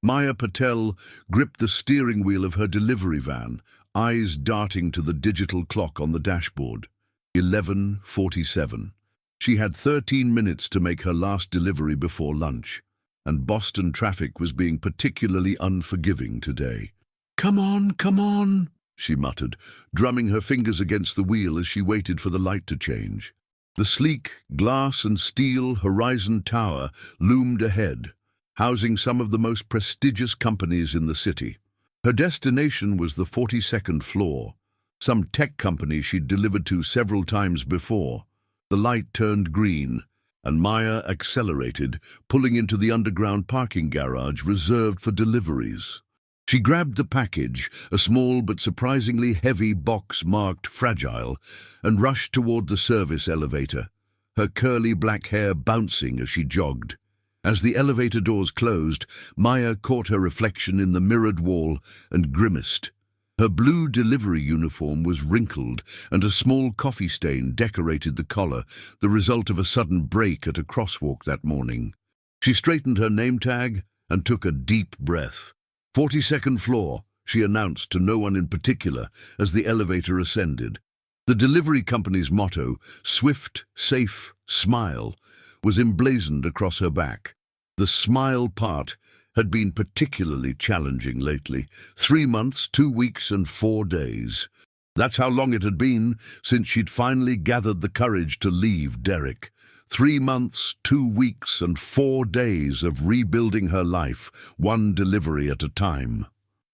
Maya Patel gripped the steering wheel of her delivery van, eyes darting to the digital clock on the dashboard. 11:47. She had 13 minutes to make her last delivery before lunch, and Boston traffic was being particularly unforgiving today. Come on, she muttered, drumming her fingers against the wheel as she waited for the light to change. The sleek, glass and steel Horizon Tower loomed ahead, housing some of the most prestigious companies in the city. Her destination was the 42nd floor, some tech company she'd delivered to several times before. The light turned green, and Maya accelerated, pulling into the underground parking garage reserved for deliveries. She grabbed the package, a small but surprisingly heavy box marked fragile, and rushed toward the service elevator, her curly black hair bouncing as she jogged. As the elevator doors closed, Maya caught her reflection in the mirrored wall and grimaced. Her blue delivery uniform was wrinkled, and a small coffee stain decorated the collar, the result of a sudden break at a crosswalk that morning. She straightened her name tag and took a deep breath. 42nd floor, she announced to no one in particular as the elevator ascended. The delivery company's motto, "Swift, Safe, Smile," was emblazoned across her back. The smile part had been particularly challenging lately. 3 months, 2 weeks, and 4 days. That's how long it had been since she'd finally gathered the courage to leave Derek. 3 months, 2 weeks, and 4 days of rebuilding her life, one delivery at a time.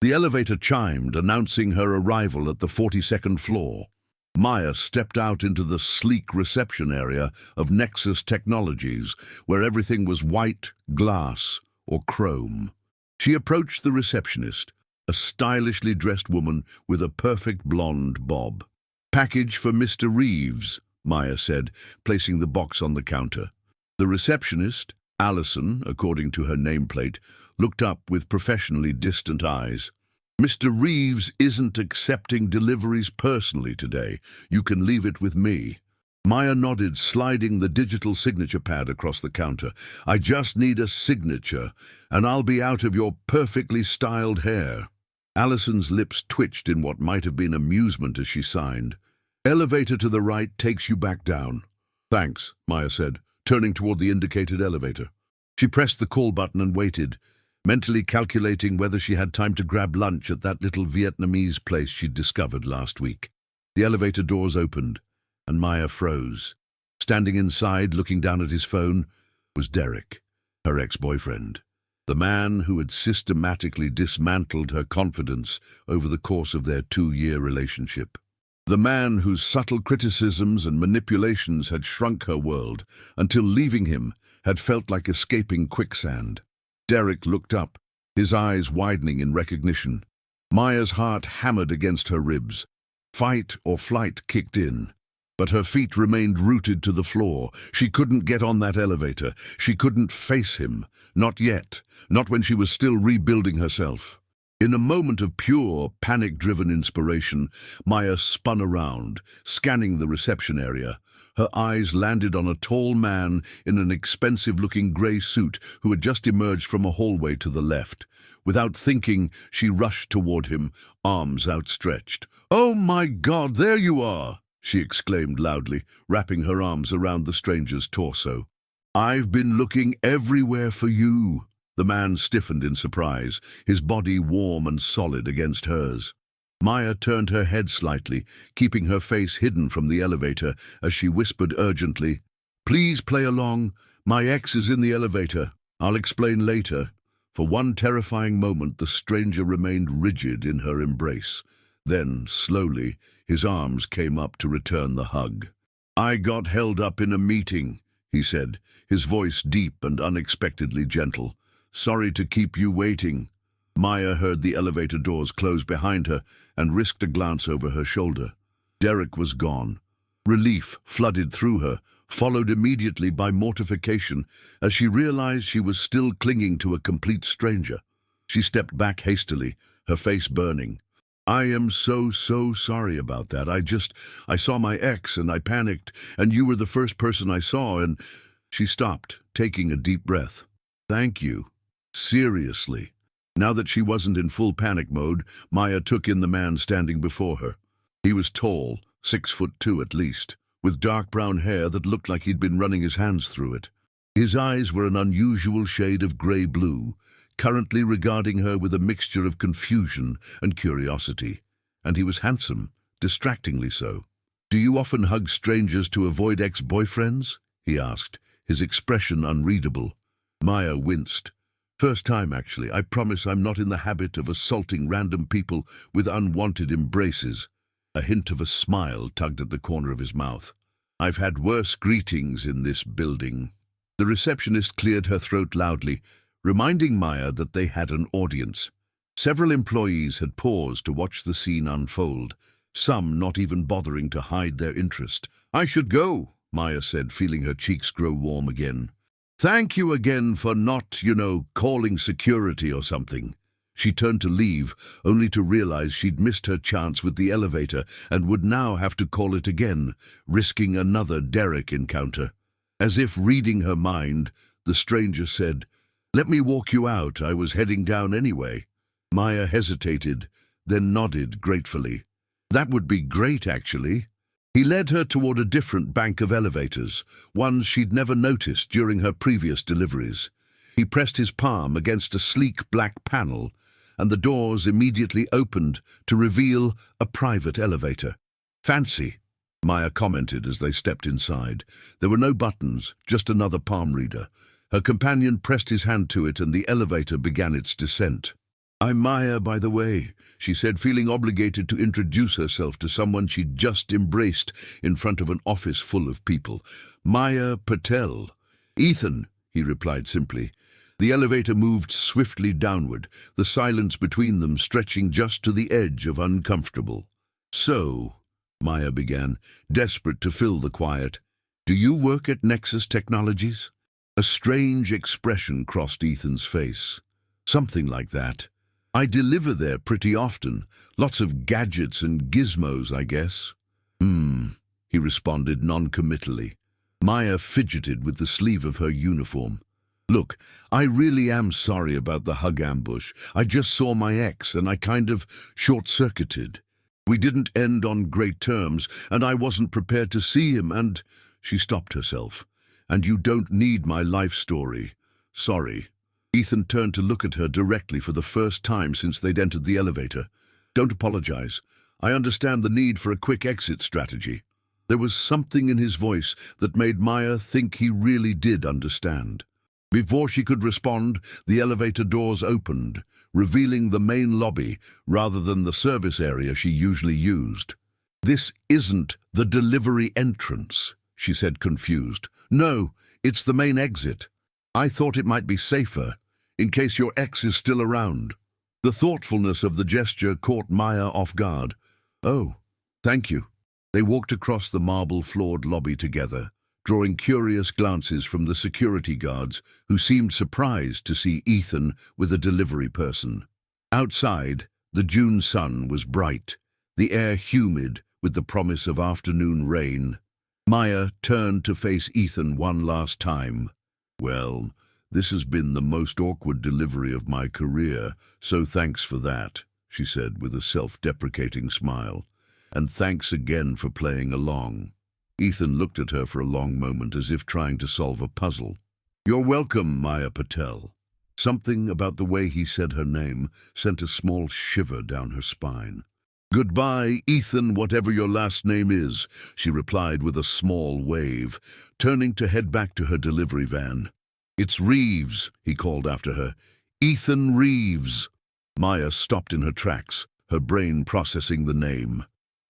The elevator chimed, announcing her arrival at the 42nd floor. Maya stepped out into the sleek reception area of Nexus Technologies, where everything was white, glass, or chrome. She approached the receptionist, a stylishly dressed woman with a perfect blonde bob. "Package for Mr. Reeves," Maya said, placing the box on the counter. The receptionist, Allison, according to her nameplate, looked up with professionally distant eyes. "Mr. Reeves isn't accepting deliveries personally today. You can leave it with me." Maya nodded, sliding the digital signature pad across the counter. "I just need a signature, and I'll be out of your perfectly styled hair." Allison's lips twitched in what might have been amusement as she signed. "Elevator to the right takes you back down." "Thanks," Maya said, turning toward the indicated elevator. She pressed the call button and waited, mentally calculating whether she had time to grab lunch at that little Vietnamese place she'd discovered last week. The elevator doors opened, and Maya froze. Standing inside, looking down at his phone, was Derek, her ex-boyfriend, the man who had systematically dismantled her confidence over the course of their 2-year relationship. The man whose subtle criticisms and manipulations had shrunk her world until leaving him had felt like escaping quicksand. Derek looked up, his eyes widening in recognition. Maya's heart hammered against her ribs. Fight or flight kicked in, but her feet remained rooted to the floor. She couldn't get on that elevator. She couldn't face him. Not yet. Not when she was still rebuilding herself. In a moment of pure, panic-driven inspiration, Maya spun around, scanning the reception area. Her eyes landed on a tall man in an expensive-looking grey suit who had just emerged from a hallway to the left. Without thinking, she rushed toward him, arms outstretched. "Oh my God, there you are!" she exclaimed loudly, wrapping her arms around the stranger's torso. "I've been looking everywhere for you." The man stiffened in surprise, his body warm and solid against hers. Maya turned her head slightly, keeping her face hidden from the elevator as she whispered urgently, "Please play along. My ex is in the elevator. I'll explain later." For one terrifying moment, the stranger remained rigid in her embrace. Then, slowly, his arms came up to return the hug. "I got held up in a meeting," he said, his voice deep and unexpectedly gentle. "Sorry to keep you waiting." Maya heard the elevator doors close behind her and risked a glance over her shoulder. Derek was gone. Relief flooded through her, followed immediately by mortification as she realized she was still clinging to a complete stranger. She stepped back hastily, her face burning. "I am so sorry about that. I saw my ex and I panicked, and you were the first person I saw, and..." She stopped, taking a deep breath. "Thank you. Seriously." Now that she wasn't in full panic mode, Maya took in the man standing before her. He was tall, 6'2" at least, with dark brown hair that looked like he'd been running his hands through it. His eyes were an unusual shade of grey-blue, currently regarding her with a mixture of confusion and curiosity. And he was handsome, distractingly so. "Do you often hug strangers to avoid ex-boyfriends?" he asked, his expression unreadable. Maya winced. "First time, actually. I promise I'm not in the habit of assaulting random people with unwanted embraces." A hint of a smile tugged at the corner of his mouth. "I've had worse greetings in this building." The receptionist cleared her throat loudly, reminding Maya that they had an audience. Several employees had paused to watch the scene unfold, some not even bothering to hide their interest. "I should go," Maya said, feeling her cheeks grow warm again. "Thank you again for not, calling security or something." She turned to leave, only to realize she'd missed her chance with the elevator and would now have to call it again, risking another Derek encounter. As if reading her mind, the stranger said, "Let me walk you out. I was heading down anyway." Maya hesitated, then nodded gratefully. That would be great, actually. He led her toward a different bank of elevators, ones she'd never noticed during her previous deliveries. He pressed his palm against a sleek black panel, and the doors immediately opened to reveal a private elevator. "Fancy," Maya commented as they stepped inside. There were no buttons, just another palm reader. Her companion pressed his hand to it and the elevator began its descent. "I'm Maya, by the way," she said, feeling obligated to introduce herself to someone she'd just embraced in front of an office full of people. "Maya Patel." "Ethan," he replied simply. The elevator moved swiftly downward, the silence between them stretching just to the edge of uncomfortable. "So," Maya began, desperate to fill the quiet, "do you work at Nexus Technologies?" A strange expression crossed Ethan's face. "Something like that. I deliver there pretty often. Lots of gadgets and gizmos, I guess." He responded non-committally. Maya fidgeted with the sleeve of her uniform. "Look, I really am sorry about the hug ambush. I just saw my ex and I kind of short-circuited. We didn't end on great terms, and I wasn't prepared to see him, and—" She stopped herself. "And you don't need my life story. Sorry." Ethan turned to look at her directly for the first time since they'd entered the elevator. "Don't apologize. I understand the need for a quick exit strategy." There was something in his voice that made Maya think he really did understand. Before she could respond, the elevator doors opened, revealing the main lobby rather than the service area she usually used. "This isn't the delivery entrance," she said, confused. "No, it's the main exit. I thought it might be safer, in case your ex is still around." The thoughtfulness of the gesture caught Maya off guard. "Oh, thank you." They walked across the marble-floored lobby together, drawing curious glances from the security guards who seemed surprised to see Ethan with a delivery person. Outside, the June sun was bright, the air humid with the promise of afternoon rain. Maya turned to face Ethan one last time. "Well, this has been the most awkward delivery of my career, so thanks for that," she said with a self-deprecating smile. "And thanks again for playing along." Ethan looked at her for a long moment as if trying to solve a puzzle. "You're welcome, Maya Patel." Something about the way he said her name sent a small shiver down her spine. "Goodbye, Ethan, whatever your last name is," she replied with a small wave, turning to head back to her delivery van. "It's Reeves," he called after her. "Ethan Reeves." Maya stopped in her tracks, her brain processing the name.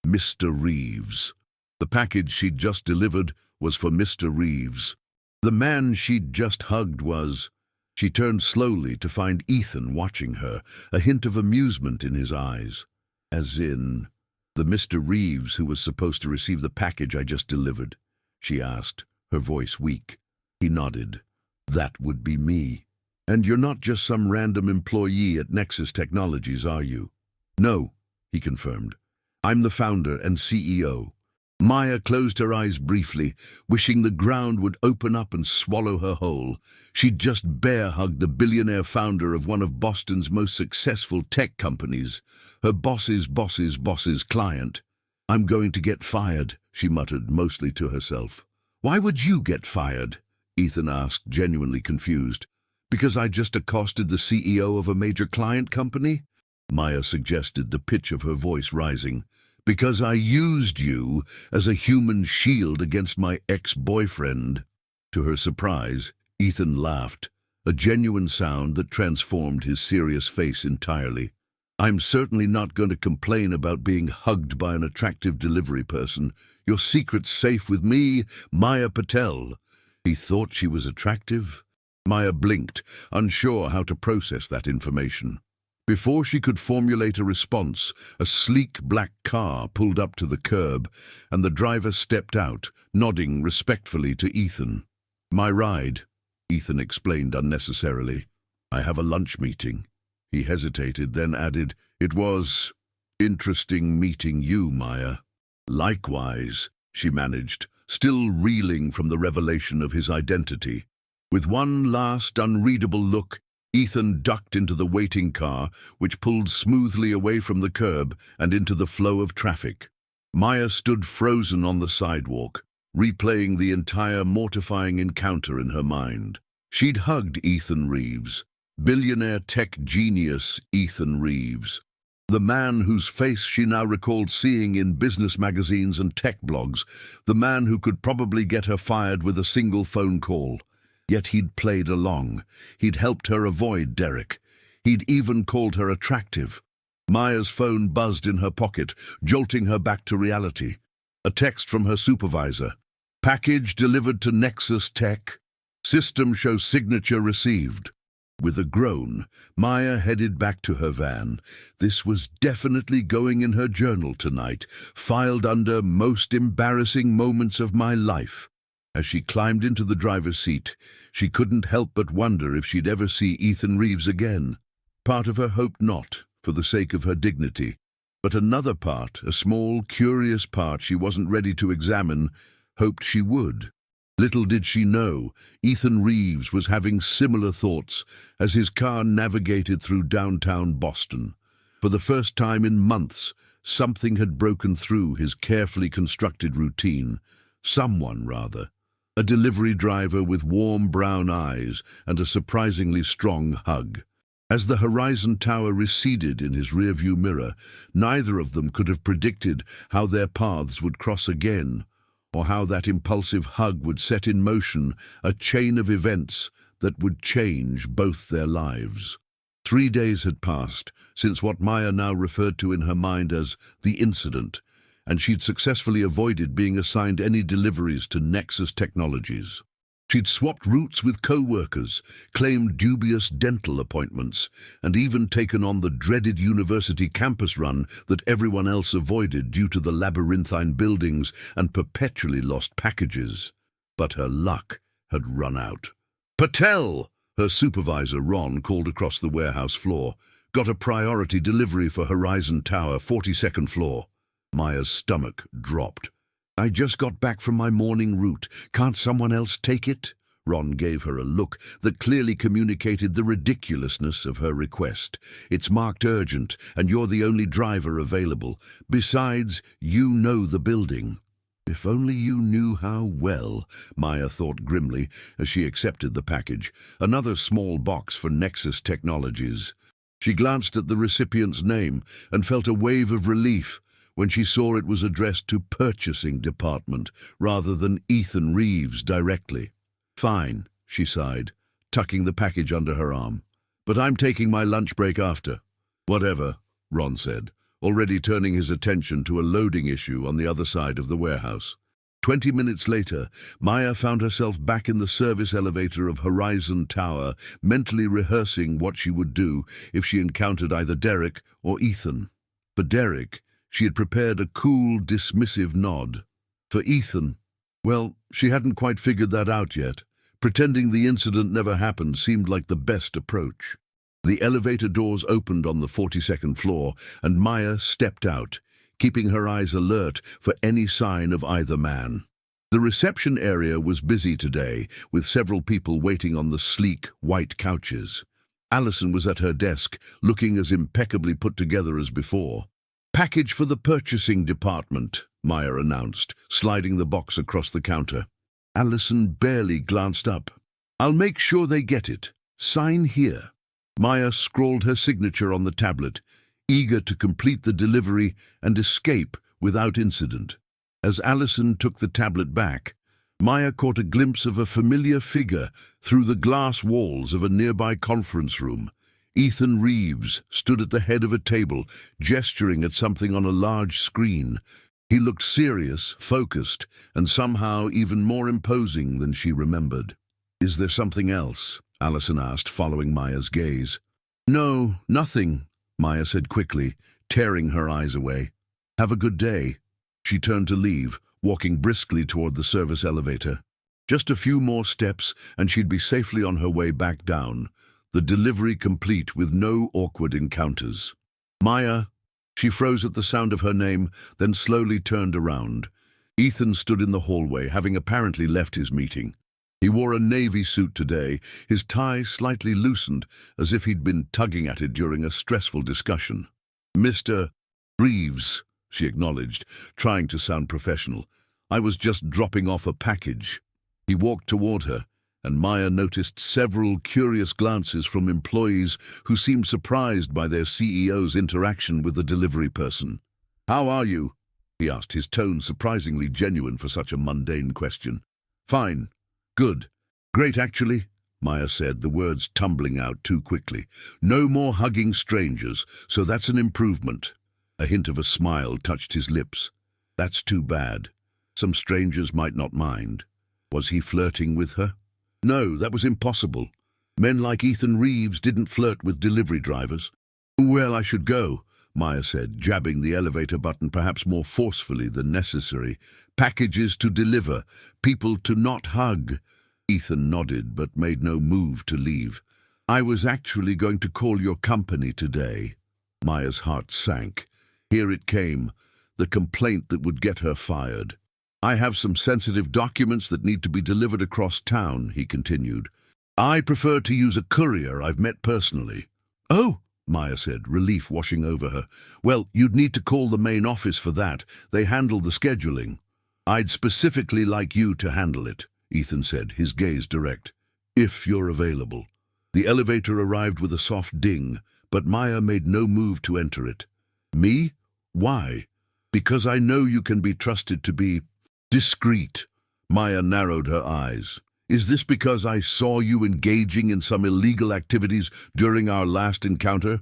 Mr. Reeves. The package she'd just delivered was for Mr. Reeves. The man she'd just hugged was... She turned slowly to find Ethan watching her, a hint of amusement in his eyes. "As in, the Mr. Reeves who was supposed to receive the package I just delivered?" she asked, her voice weak. He nodded. "That would be me." "And you're not just some random employee at Nexus Technologies, are you?" "No," he confirmed. "I'm the founder and CEO. Maya closed her eyes briefly, wishing the ground would open up and swallow her whole. She'd just bear-hugged the billionaire founder of one of Boston's most successful tech companies, her boss's boss's client. "I'm going to get fired," she muttered, mostly to herself. "Why would you get fired?" Ethan asked, genuinely confused. "Because I just accosted the CEO of a major client company?" Maya suggested, the pitch of her voice rising. "Because I used you as a human shield against my ex-boyfriend." To her surprise, Ethan laughed, a genuine sound that transformed his serious face entirely. "I'm certainly not going to complain about being hugged by an attractive delivery person. Your secret's safe with me, Maya Patel." He thought she was attractive? Maya blinked, unsure how to process that information. Before she could formulate a response, a sleek black car pulled up to the curb, and the driver stepped out, nodding respectfully to Ethan. "My ride," Ethan explained unnecessarily. "I have a lunch meeting." He hesitated, then added, "It was interesting meeting you, Maya." "Likewise," she managed, still reeling from the revelation of his identity. With one last unreadable look, Ethan ducked into the waiting car, which pulled smoothly away from the curb and into the flow of traffic. Maya stood frozen on the sidewalk, replaying the entire mortifying encounter in her mind. She'd hugged Ethan Reeves, billionaire tech genius Ethan Reeves, the man whose face she now recalled seeing in business magazines and tech blogs, the man who could probably get her fired with a single phone call. Yet he'd played along. He'd helped her avoid Derek. He'd even called her attractive. Maya's phone buzzed in her pocket, jolting her back to reality. A text from her supervisor. "Package delivered to Nexus Tech. System show signature received." With a groan, Maya headed back to her van. This was definitely going in her journal tonight, filed under "most embarrassing moments of my life." As she climbed into the driver's seat, she couldn't help but wonder if she'd ever see Ethan Reeves again. Part of her hoped not, for the sake of her dignity. But another part, a small, curious part she wasn't ready to examine, hoped she would. Little did she know, Ethan Reeves was having similar thoughts as his car navigated through downtown Boston. For the first time in months, something had broken through his carefully constructed routine. Someone, rather. A delivery driver with warm brown eyes and a surprisingly strong hug. As the Horizon Tower receded in his rearview mirror, neither of them could have predicted how their paths would cross again, or how that impulsive hug would set in motion a chain of events that would change both their lives. 3 days had passed since what Maya now referred to in her mind as the incident, and she'd successfully avoided being assigned any deliveries to Nexus Technologies. She'd swapped routes with co-workers, claimed dubious dental appointments, and even taken on the dreaded university campus run that everyone else avoided due to the labyrinthine buildings and perpetually lost packages. But her luck had run out. "Patel!" her supervisor, Ron, called across the warehouse floor. "Got a priority delivery for Horizon Tower, 42nd floor. Maya's stomach dropped. "I just got back from my morning route. Can't someone else take it?" Ron gave her a look that clearly communicated the ridiculousness of her request. "It's marked urgent, and you're the only driver available. Besides, you know the building." If only you knew how well, Maya thought grimly as she accepted the package, another small box for Nexus Technologies. She glanced at the recipient's name and felt a wave of relief when she saw it was addressed to Purchasing Department rather than Ethan Reeves directly. "Fine," she sighed, tucking the package under her arm. "But I'm taking my lunch break after." "Whatever," Ron said, already turning his attention to a loading issue on the other side of the warehouse. 20 minutes later, Maya found herself back in the service elevator of Horizon Tower, mentally rehearsing what she would do if she encountered either Derek or Ethan. For Derek, she had prepared a cool, dismissive nod. For Ethan, well, she hadn't quite figured that out yet. Pretending the incident never happened seemed like the best approach. The elevator doors opened on the 42nd floor, and Maya stepped out, keeping her eyes alert for any sign of either man. The reception area was busy today, with several people waiting on the sleek, white couches. Allison was at her desk, looking as impeccably put together as before. "Package for the purchasing department," Maya announced, sliding the box across the counter. Allison barely glanced up. "I'll make sure they get it. Sign here." Maya scrawled her signature on the tablet, eager to complete the delivery and escape without incident. As Allison took the tablet back, Maya caught a glimpse of a familiar figure through the glass walls of a nearby conference room. Ethan Reeves stood at the head of a table, gesturing at something on a large screen. He looked serious, focused, and somehow even more imposing than she remembered. "Is there something else?" Allison asked, following Maya's gaze. "No, nothing," Maya said quickly, tearing her eyes away. "Have a good day." She turned to leave, walking briskly toward the service elevator. Just a few more steps, and she'd be safely on her way back down, the delivery complete with no awkward encounters. "Maya." She froze at the sound of her name, then slowly turned around. Ethan stood in the hallway, having apparently left his meeting. He wore a navy suit today, his tie slightly loosened, as if he'd been tugging at it during a stressful discussion. "Mr. Reeves," she acknowledged, trying to sound professional. "I was just dropping off a package." He walked toward her, and Maya noticed several curious glances from employees who seemed surprised by their CEO's interaction with the delivery person. "How are you?" he asked, his tone surprisingly genuine for such a mundane question. "Fine. Good. Great, actually," Maya said, the words tumbling out too quickly. "No more hugging strangers, so that's an improvement." A hint of a smile touched his lips. "That's too bad. Some strangers might not mind." Was he flirting with her? No, that was impossible. Men like Ethan Reeves didn't flirt with delivery drivers. "Well, I should go," Maya said, jabbing the elevator button perhaps more forcefully than necessary. "Packages to deliver, people to not hug." Ethan nodded but made no move to leave. "I was actually going to call your company today." Maya's heart sank. Here it came, the complaint that would get her fired. "I have some sensitive documents that need to be delivered across town," he continued. "I prefer to use a courier I've met personally." "Oh," Maya said, relief washing over her. "Well, you'd need to call the main office for that. They handle the scheduling." "I'd specifically like you to handle it," Ethan said, his gaze direct. "If you're available." The elevator arrived with a soft ding, but Maya made no move to enter it. "Me? Why?" "Because I know you can be trusted to be discreet." Maya narrowed her eyes. "Is this because I saw you engaging in some illegal activities during our last encounter?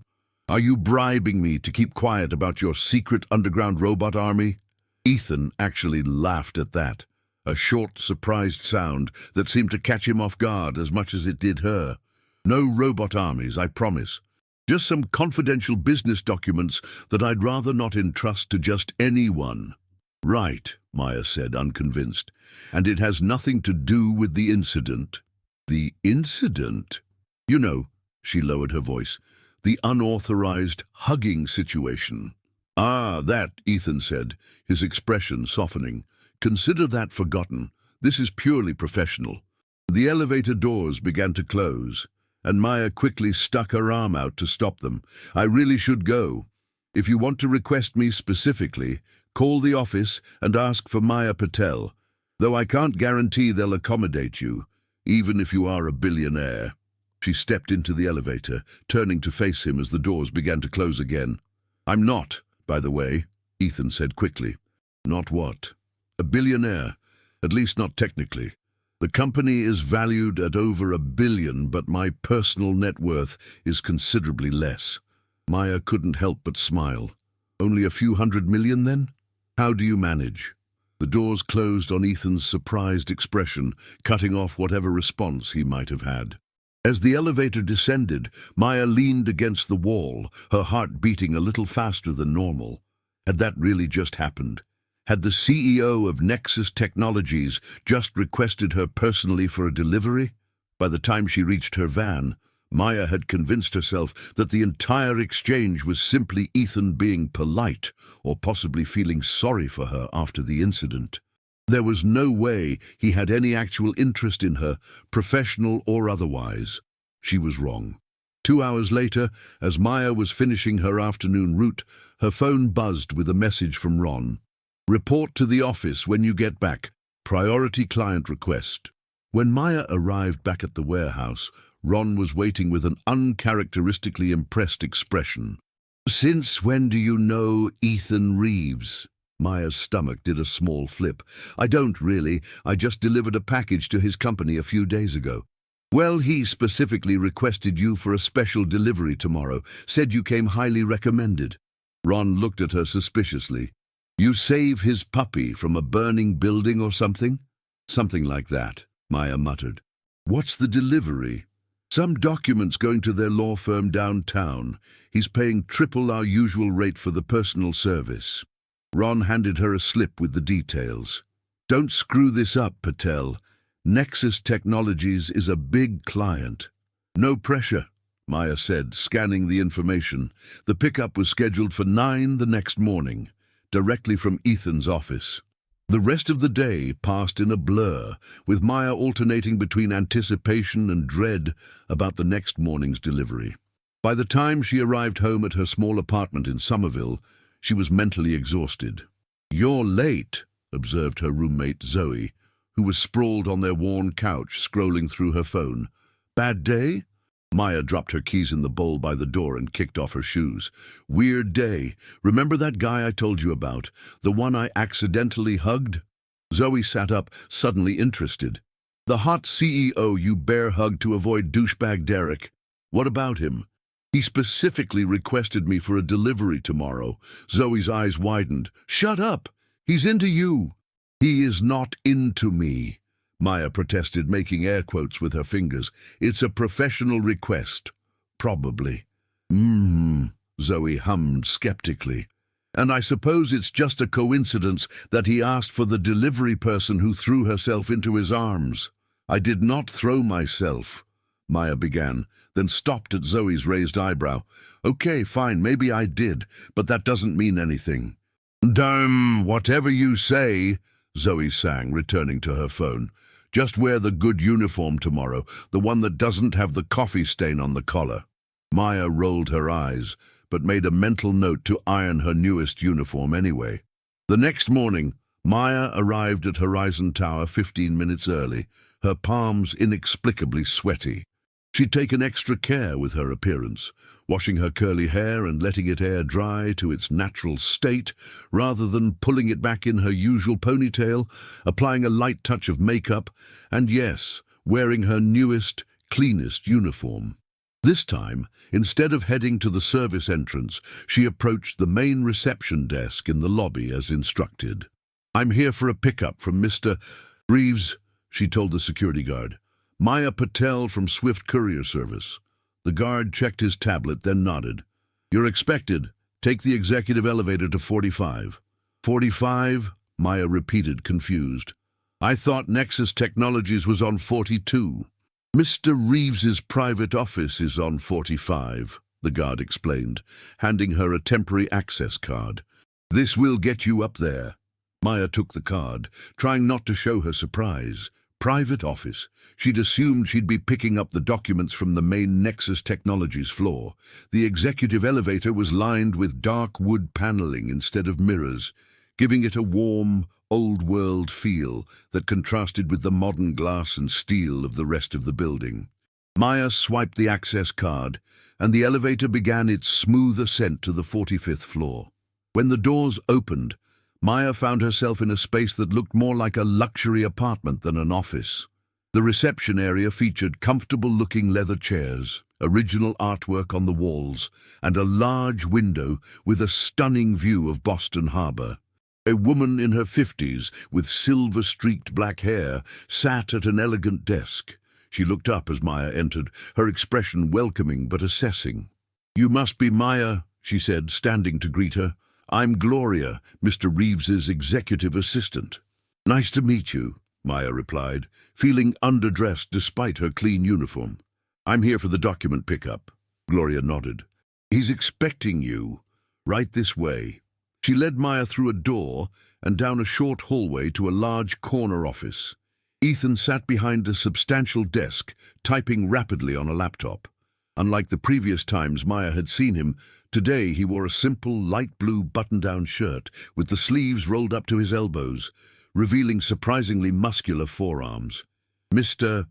Are you bribing me to keep quiet about your secret underground robot army?" Ethan actually laughed at that, a short, surprised sound that seemed to catch him off guard as much as it did her. "No robot armies, I promise. Just some confidential business documents that I'd rather not entrust to just anyone." "Right," Maya said, unconvinced. "And it has nothing to do with the incident." "The incident?" "You know," she lowered her voice, "the unauthorized hugging situation." "Ah, that," Ethan said, his expression softening. "Consider that forgotten. This is purely professional." The elevator doors began to close, and Maya quickly stuck her arm out to stop them. "I really should go. If you want to request me specifically, call the office and ask for Maya Patel, though I can't guarantee they'll accommodate you, even if you are a billionaire." She stepped into the elevator, turning to face him as the doors began to close again. "I'm not, by the way," Ethan said quickly. "Not what?" "A billionaire, at least not technically. The company is valued at over $1 billion, but my personal net worth is considerably less." Maya couldn't help but smile. "Only a few $100 million, then? How do you manage?" The doors closed on Ethan's surprised expression, cutting off whatever response he might have had. As the elevator descended, Maya leaned against the wall, her heart beating a little faster than normal. Had that really just happened? Had the CEO of Nexus Technologies just requested her personally for a delivery? By the time she reached her van, Maya had convinced herself that the entire exchange was simply Ethan being polite or possibly feeling sorry for her after the incident. There was no way he had any actual interest in her, professional or otherwise. She was wrong. 2 hours later, as Maya was finishing her afternoon route, her phone buzzed with a message from Ron. "Report to the office when you get back. Priority client request." When Maya arrived back at the warehouse, Ron was waiting with an uncharacteristically impressed expression. "Since when do you know Ethan Reeves?" Maya's stomach did a small flip. "I don't really. I just delivered a package to his company a few days ago." "Well, he specifically requested you for a special delivery tomorrow, said you came highly recommended." Ron looked at her suspiciously. "You save his puppy from a burning building or something?" "Something like that," Maya muttered. "What's the delivery?" "Some documents going to their law firm downtown. He's paying triple our usual rate for the personal service." Ron handed her a slip with the details. "Don't screw this up, Patel. Nexus Technologies is a big client." "No pressure," Maya said, scanning the information. The pickup was scheduled for 9 the next morning, directly from Ethan's office. The rest of the day passed in a blur, with Maya alternating between anticipation and dread about the next morning's delivery. By the time she arrived home at her small apartment in Somerville, she was mentally exhausted. "You're late," observed her roommate Zoe, who was sprawled on their worn couch, scrolling through her phone. "Bad day?" Maya dropped her keys in the bowl by the door and kicked off her shoes. "Weird day. Remember that guy I told you about? The one I accidentally hugged?" Zoe sat up, suddenly interested. "The hot CEO you bear hugged to avoid douchebag Derek. What about him?" "He specifically requested me for a delivery tomorrow." Zoe's eyes widened. "Shut up! He's into you." "He is not into me," Maya protested, making air quotes with her fingers. "It's a professional request. Probably." Zoe hummed skeptically. "And I suppose it's just a coincidence that he asked for the delivery person who threw herself into his arms." "I did not throw myself," Maya began, then stopped at Zoe's raised eyebrow. "Okay, fine, maybe I did, but that doesn't mean anything." "Damn, whatever you say," Zoe sang, returning to her phone. "Just wear the good uniform tomorrow, the one that doesn't have the coffee stain on the collar." Maya rolled her eyes, but made a mental note to iron her newest uniform anyway. The next morning, Maya arrived at Horizon Tower 15 minutes early, her palms inexplicably sweaty. She'd taken extra care with her appearance, washing her curly hair and letting it air dry to its natural state, rather than pulling it back in her usual ponytail, applying a light touch of makeup, and yes, wearing her newest, cleanest uniform. This time, instead of heading to the service entrance, she approached the main reception desk in the lobby as instructed. "I'm here for a pickup from Mr. Reeves," she told the security guard. "Maya Patel from Swift Courier Service." The guard checked his tablet, then nodded. "You're expected. Take the executive elevator to 45. 45? Maya repeated, confused. "I thought Nexus Technologies was on 42. "Mr. Reeves's private office is on 45, the guard explained, handing her a temporary access card. "This will get you up there." Maya took the card, trying not to show her surprise. Private office. She'd assumed she'd be picking up the documents from the main Nexus Technologies floor. The executive elevator was lined with dark wood paneling instead of mirrors, giving it a warm, old-world feel that contrasted with the modern glass and steel of the rest of the building. Maya swiped the access card, and the elevator began its smooth ascent to the 45th floor. When the doors opened, Maya found herself in a space that looked more like a luxury apartment than an office. The reception area featured comfortable-looking leather chairs, original artwork on the walls, and a large window with a stunning view of Boston Harbor. A woman in her 50s, with silver-streaked black hair, sat at an elegant desk. She looked up as Maya entered, her expression welcoming but assessing. "You must be Maya," she said, standing to greet her. "I'm Gloria, Mr. Reeves's executive assistant." "Nice to meet you," Maya replied, feeling underdressed despite her clean uniform. I'm here for the document pickup. Gloria nodded. He's expecting you. Right this way. She led Maya through a door and down a short hallway to a large corner office. Ethan sat behind a substantial desk, typing rapidly on a laptop. Unlike the previous times Maya had seen him, today he wore a simple light blue button-down shirt with the sleeves rolled up to his elbows, revealing surprisingly muscular forearms. Mr.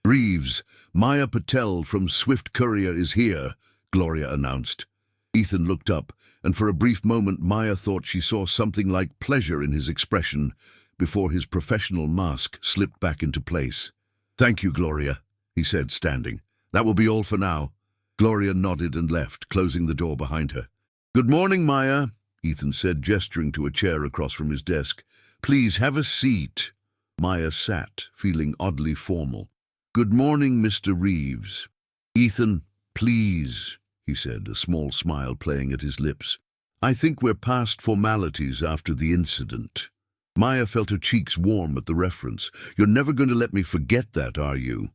Reeves, Maya Patel from Swift Courier is here, Gloria announced. Ethan looked up, and for a brief moment Maya thought she saw something like pleasure in his expression before his professional mask slipped back into place. Thank you, Gloria, he said, standing. That will be all for now. Gloria nodded and left, closing the door behind her. Good morning, Maya, Ethan said, gesturing to a chair across from his desk. Please have a seat. Maya sat, feeling oddly formal. Good morning, Mr. Reeves. Ethan, please, he said, a small smile playing at his lips. I think we're past formalities after the incident. Maya felt her cheeks warm at the reference. You're never going to let me forget that, are you?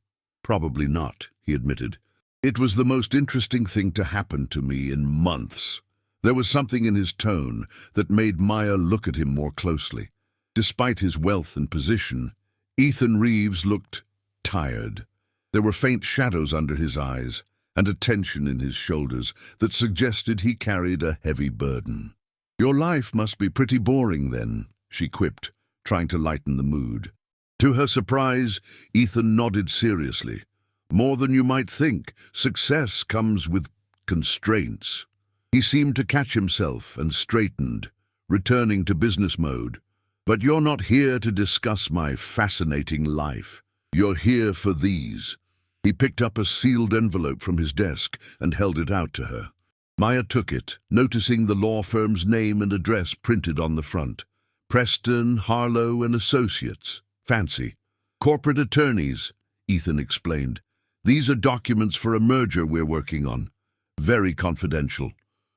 Probably not, he admitted. It was the most interesting thing to happen to me in months. There was something in his tone that made Maya look at him more closely. Despite his wealth and position, Ethan Reeves looked tired. There were faint shadows under his eyes and a tension in his shoulders that suggested he carried a heavy burden. Your life must be pretty boring then, she quipped, trying to lighten the mood. To her surprise, Ethan nodded seriously. More than you might think, success comes with constraints. He seemed to catch himself and straightened, returning to business mode. But you're not here to discuss my fascinating life. You're here for these. He picked up a sealed envelope from his desk and held it out to her. Maya took it, noticing the law firm's name and address printed on the front. Preston, Harlow and Associates. Fancy. Corporate attorneys, Ethan explained. These are documents for a merger we're working on. Very confidential.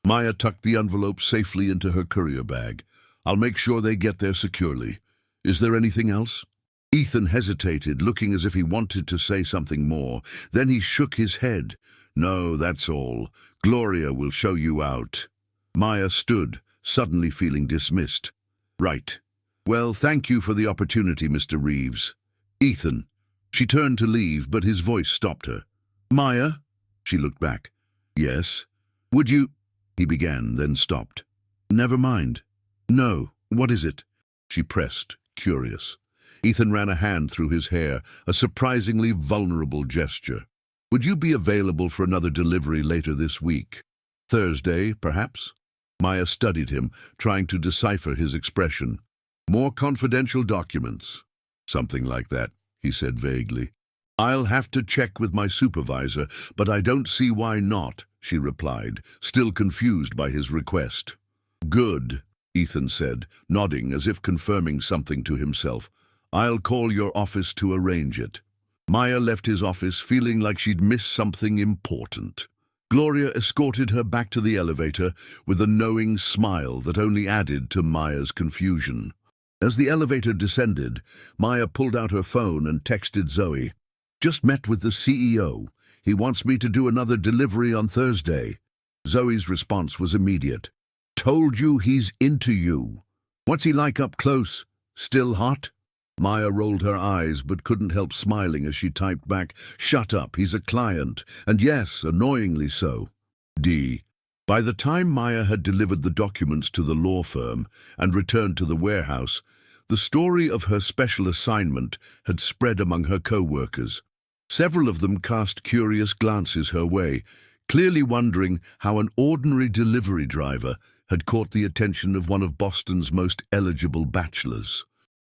Maya tucked the envelope safely into her courier bag. I'll make sure they get there securely. Is there anything else? Ethan hesitated, looking as if he wanted to say something more. Then he shook his head. No, that's all. Gloria will show you out. Maya stood, suddenly feeling dismissed. Right. Well, thank you for the opportunity, Mr. Reeves. Ethan. She turned to leave, but his voice stopped her. Maya? She looked back. Yes. Would you... He began, then stopped. Never mind. No. What is it? She pressed, curious. Ethan ran a hand through his hair, a surprisingly vulnerable gesture. Would you be available for another delivery later this week? Thursday, perhaps? Maya studied him, trying to decipher his expression. More confidential documents. Something like that, he said vaguely. I'll have to check with my supervisor, but I don't see why not, she replied, still confused by his request. Good, Ethan said, nodding as if confirming something to himself. I'll call your office to arrange it. Maya left his office feeling like she'd missed something important. Gloria escorted her back to the elevator with a knowing smile that only added to Maya's confusion. As the elevator descended, Maya pulled out her phone and texted Zoe. Just met with the CEO. He wants me to do another delivery on Thursday. Zoe's response was immediate. Told you he's into you. What's he like up close? Still hot? Maya rolled her eyes but couldn't help smiling as she typed back, Shut up, he's a client, and yes, annoyingly so. D. By the time Maya had delivered the documents to the law firm and returned to the warehouse, the story of her special assignment had spread among her co-workers. Several of them cast curious glances her way, clearly wondering how an ordinary delivery driver had caught the attention of one of Boston's most eligible bachelors.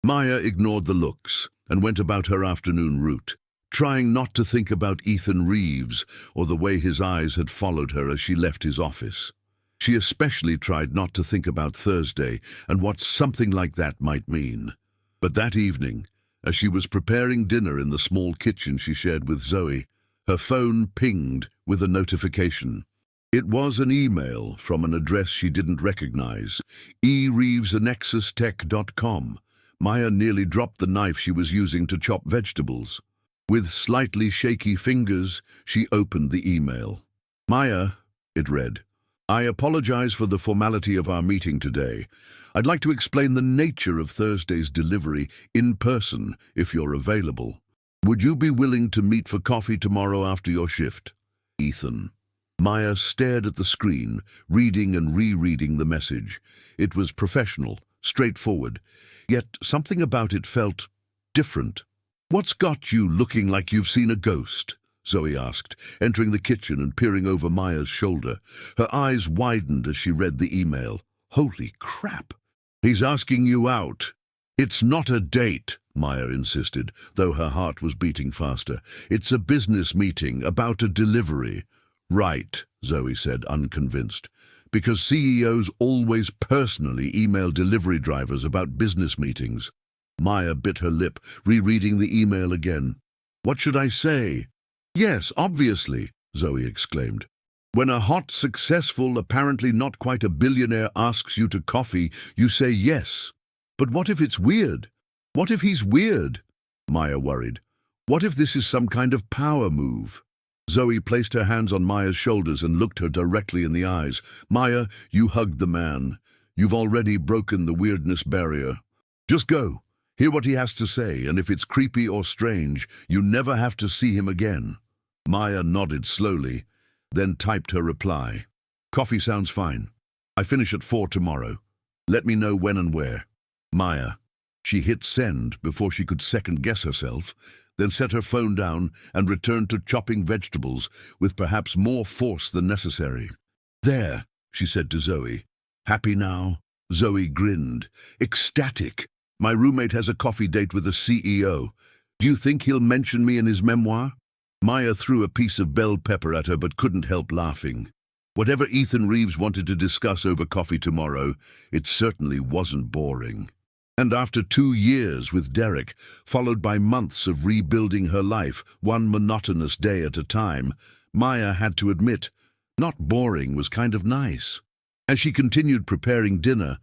Maya ignored the looks and went about her afternoon route, trying not to think about Ethan Reeves or the way his eyes had followed her as she left his office. She especially tried not to think about Thursday and what something like that might mean. But that evening, as she was preparing dinner in the small kitchen she shared with Zoe, her phone pinged with a notification. It was an email from an address she didn't recognize, ereeves@nexustech.com. Maya nearly dropped the knife she was using to chop vegetables. With slightly shaky fingers, she opened the email. "Maya," it read, "I apologize for the formality of our meeting today. I'd like to explain the nature of Thursday's delivery in person if you're available. Would you be willing to meet for coffee tomorrow after your shift? Ethan." Maya stared at the screen, reading and rereading the message. It was professional, straightforward, yet something about it felt different. "What's got you looking like you've seen a ghost?" Zoe asked, entering the kitchen and peering over Maya's shoulder. Her eyes widened as she read the email. Holy crap! "He's asking you out." "It's not a date," Maya insisted, though her heart was beating faster. "It's a business meeting about a delivery." "Right," Zoe said, unconvinced. "Because CEOs always personally email delivery drivers about business meetings." Maya bit her lip, rereading the email again. "What should I say?" "Yes, obviously," Zoe exclaimed. "When a hot, successful, apparently not quite a billionaire asks you to coffee, you say yes. But what if it's weird? What if he's weird?" Maya worried. "What if this is some kind of power move?" Zoe placed her hands on Maya's shoulders and looked her directly in the eyes. "Maya, you hugged the man. You've already broken the weirdness barrier. Just go. Hear what he has to say, and if it's creepy or strange, you never have to see him again." Maya nodded slowly, then typed her reply. "Coffee sounds fine. I finish at 4 tomorrow. Let me know when and where. Maya." She hit send before she could second-guess herself, then set her phone down and returned to chopping vegetables with perhaps more force than necessary. "There," she said to Zoe. "Happy now?" Zoe grinned. "Ecstatic. My roommate has a coffee date with the CEO. Do you think he'll mention me in his memoir?" Maya threw a piece of bell pepper at her but couldn't help laughing. Whatever Ethan Reeves wanted to discuss over coffee tomorrow, it certainly wasn't boring. And after 2 years with Derek, followed by months of rebuilding her life, one monotonous day at a time, Maya had to admit, not boring was kind of nice. As she continued preparing dinner,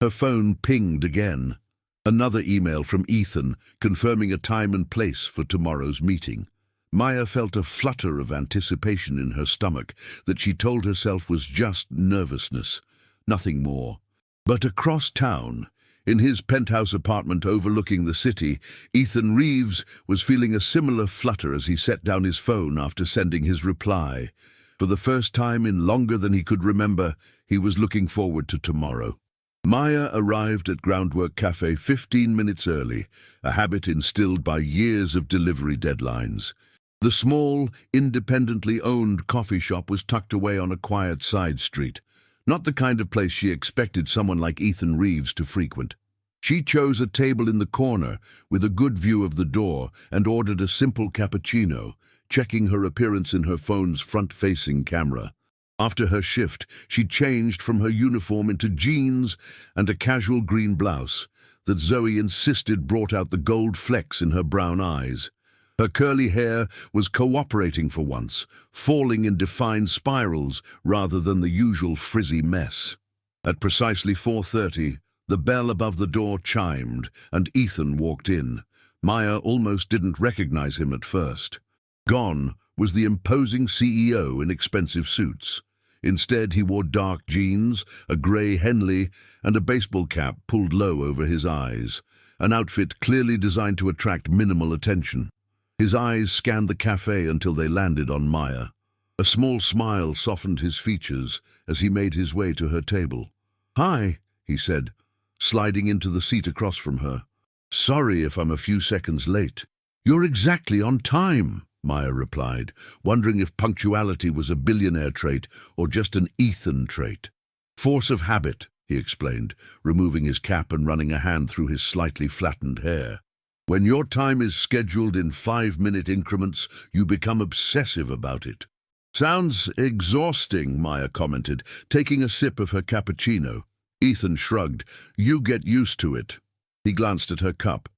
her phone pinged again. Another email from Ethan, confirming a time and place for tomorrow's meeting. Maya felt a flutter of anticipation in her stomach that she told herself was just nervousness, nothing more. But across town, in his penthouse apartment overlooking the city, Ethan Reeves was feeling a similar flutter as he set down his phone after sending his reply. For the first time in longer than he could remember, he was looking forward to tomorrow. Maya arrived at Groundwork Cafe 15 minutes early, a habit instilled by years of delivery deadlines. The small, independently owned coffee shop was tucked away on a quiet side street, not the kind of place she expected someone like Ethan Reeves to frequent. She chose a table in the corner with a good view of the door and ordered a simple cappuccino, checking her appearance in her phone's front-facing camera. After her shift, she changed from her uniform into jeans and a casual green blouse that Zoe insisted brought out the gold flecks in her brown eyes. Her curly hair was cooperating for once, falling in defined spirals rather than the usual frizzy mess. At precisely 4:30, the bell above the door chimed and Ethan walked in. Maya almost didn't recognize him at first. Gone was the imposing CEO in expensive suits. Instead, he wore dark jeans, a grey Henley, and a baseball cap pulled low over his eyes, an outfit clearly designed to attract minimal attention. His eyes scanned the cafe until they landed on Maya. A small smile softened his features as he made his way to her table. "Hi," he said, sliding into the seat across from her. "Sorry if I'm a few seconds late." "You're exactly on time," Maya replied, wondering if punctuality was a billionaire trait or just an Ethan trait. "Force of habit," he explained, removing his cap and running a hand through his slightly flattened hair. "When your time is scheduled in 5-minute increments, you become obsessive about it." "Sounds exhausting," Maya commented, taking a sip of her cappuccino. Ethan shrugged. "You get used to it." He glanced at her cup.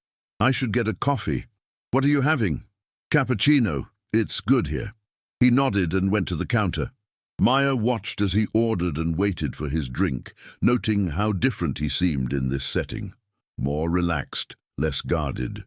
"I should get a coffee." "What are you having?" "Cappuccino. It's good here." He nodded and went to the counter. Maya watched as he ordered and waited for his drink, noting how different he seemed in this setting. More relaxed, less guarded.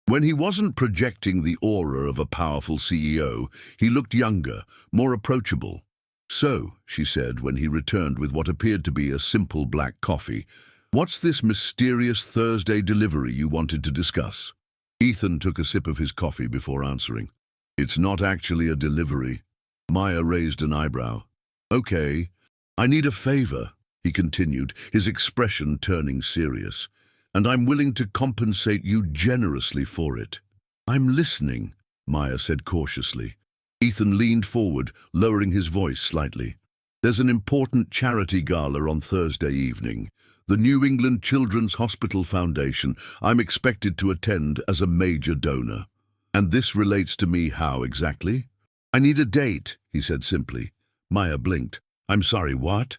When he wasn't projecting the aura of a powerful CEO, he looked younger, more approachable. "So," she said when he returned with what appeared to be a simple black coffee, "what's this mysterious Thursday delivery you wanted to discuss?" Ethan took a sip of his coffee before answering. "It's not actually a delivery." Maya raised an eyebrow. "Okay, I need a favor," he continued, his expression turning serious. "And I'm willing to compensate you generously for it." "I'm listening," Maya said cautiously. Ethan leaned forward, lowering his voice slightly. "There's an important charity gala on Thursday evening. The New England Children's Hospital Foundation. I'm expected to attend as a major donor. And this relates to me how exactly?" "I need a date," he said simply. Maya blinked. "I'm sorry, what?"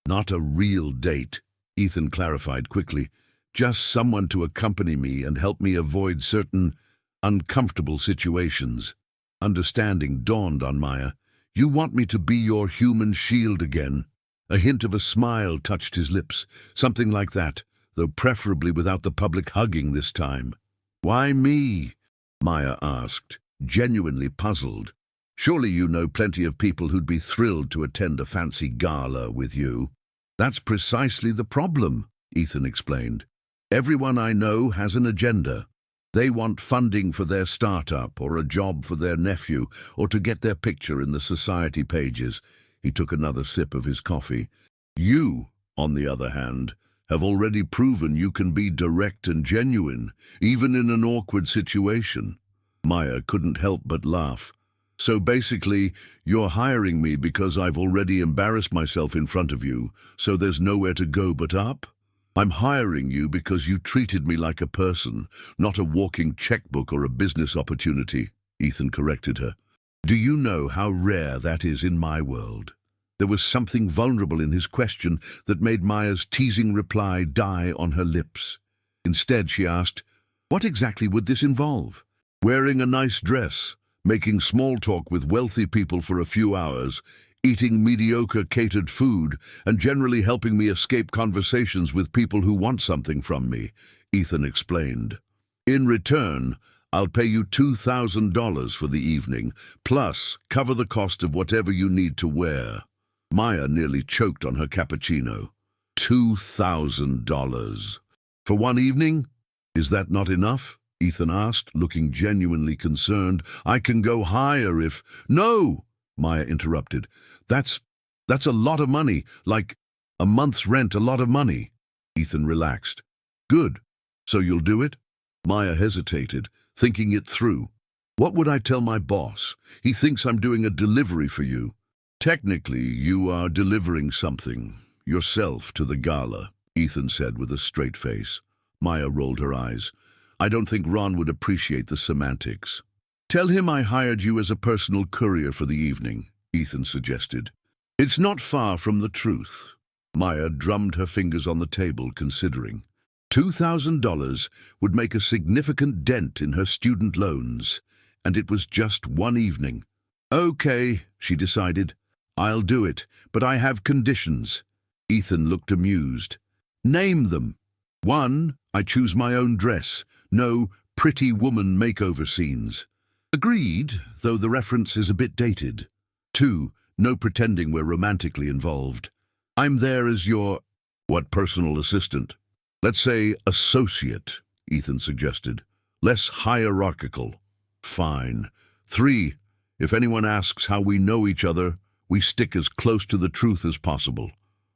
"Not a real date," Ethan clarified quickly. "Just someone to accompany me and help me avoid certain uncomfortable situations." Understanding dawned on Maya. "You want me to be your human shield again?" A hint of a smile touched his lips, something like that, though preferably without the public hugging this time. "Why me?" Maya asked, genuinely puzzled. "Surely you know plenty of people who'd be thrilled to attend a fancy gala with you." "That's precisely the problem," Ethan explained. "Everyone I know has an agenda. They want funding for their startup, or a job for their nephew, or to get their picture in the society pages." He took another sip of his coffee. "You, on the other hand, have already proven you can be direct and genuine, even in an awkward situation." Maya couldn't help but laugh. "So basically, you're hiring me because I've already embarrassed myself in front of you, so there's nowhere to go but up?" "I'm hiring you because you treated me like a person, not a walking checkbook or a business opportunity," Ethan corrected her. "Do you know how rare that is in my world?" There was something vulnerable in his question that made Maya's teasing reply die on her lips. Instead, she asked, "What exactly would this involve?" "Wearing a nice dress, making small talk with wealthy people for a few hours, eating mediocre catered food, and generally helping me escape conversations with people who want something from me," Ethan explained. "In return, I'll pay you $2,000 for the evening, plus cover the cost of whatever you need to wear." Maya nearly choked on her cappuccino. $2,000. For one evening? "Is that not enough?" Ethan asked, looking genuinely concerned. "I can go higher if—" "No!" Maya interrupted. That's a lot of money, like a month's rent, a lot of money." Ethan relaxed. "Good. So you'll do it?" Maya hesitated, thinking it through. "What would I tell my boss? He thinks I'm doing a delivery for you." "Technically, you are delivering something, yourself, to the gala," Ethan said with a straight face. Maya rolled her eyes. "I don't think Ron would appreciate the semantics." "Tell him I hired you as a personal courier for the evening," Ethan suggested. "It's not far from the truth." Maya drummed her fingers on the table, considering. $2,000 would make a significant dent in her student loans, and it was just one evening. "Okay," she decided. "I'll do it, but I have conditions." Ethan looked amused. "Name them." "1. I choose my own dress. No pretty woman makeover scenes." "Agreed, though the reference is a bit dated." 2. No pretending we're romantically involved. "I'm there as your—" "What, personal assistant?" "Let's say associate," Ethan suggested. "Less hierarchical." "Fine." 3. If anyone asks how we know each other, we stick as close to the truth as possible.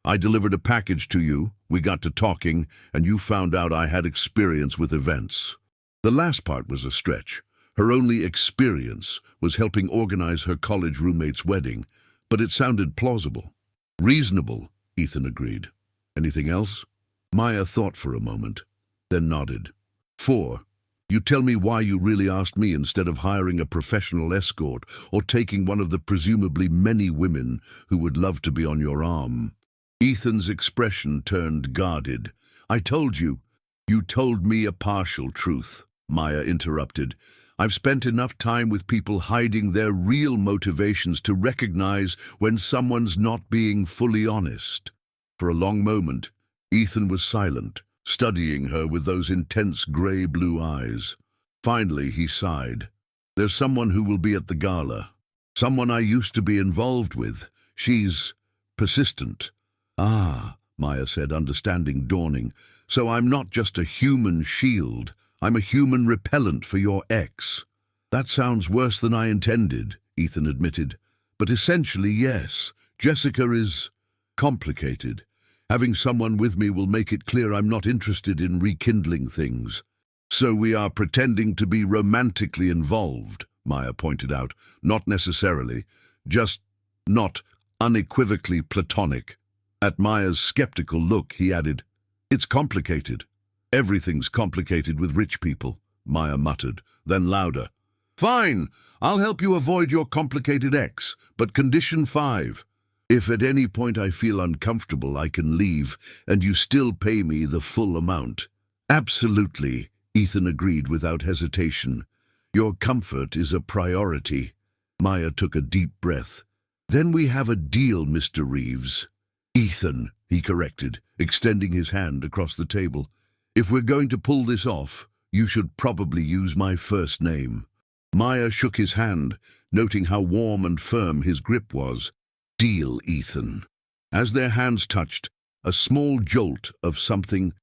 I delivered a package to you, we got to talking, and you found out I had experience with events. The last part was a stretch. Her only experience was helping organize her college roommate's wedding, but it sounded plausible. "Reasonable," Ethan agreed. "Anything else?" Maya thought for a moment, then nodded. 4. You tell me why you really asked me instead of hiring a professional escort or taking one of the presumably many women who would love to be on your arm. Ethan's expression turned guarded. "I told you." "You told me a partial truth," Maya interrupted. "I've spent enough time with people hiding their real motivations to recognize when someone's not being fully honest." For a long moment, Ethan was silent, studying her with those intense grey-blue eyes. Finally, he sighed. There's someone who will be at the gala. Someone I used to be involved with. She's persistent. Ah, Maya said, understanding dawning. So I'm not just a human shield. I'm a human repellent for your ex. That sounds worse than I intended, Ethan admitted. But essentially, yes. Jessica is complicated. Having someone with me will make it clear I'm not interested in rekindling things. So we are pretending to be romantically involved, Maya pointed out. Not necessarily. Just not unequivocally platonic. At Maya's skeptical look, he added, It's complicated. Everything's complicated with rich people, Maya muttered, then louder. Fine, I'll help you avoid your complicated ex, but condition 5. If at any point I feel uncomfortable, I can leave, and you still pay me the full amount. Absolutely, Ethan agreed without hesitation. Your comfort is a priority. Maya took a deep breath. Then we have a deal, Mr. Reeves. Ethan, he corrected, extending his hand across the table. If we're going to pull this off, you should probably use my first name. Maya shook his hand, noting how warm and firm his grip was. Deal, Ethan. As their hands touched, a small jolt of something,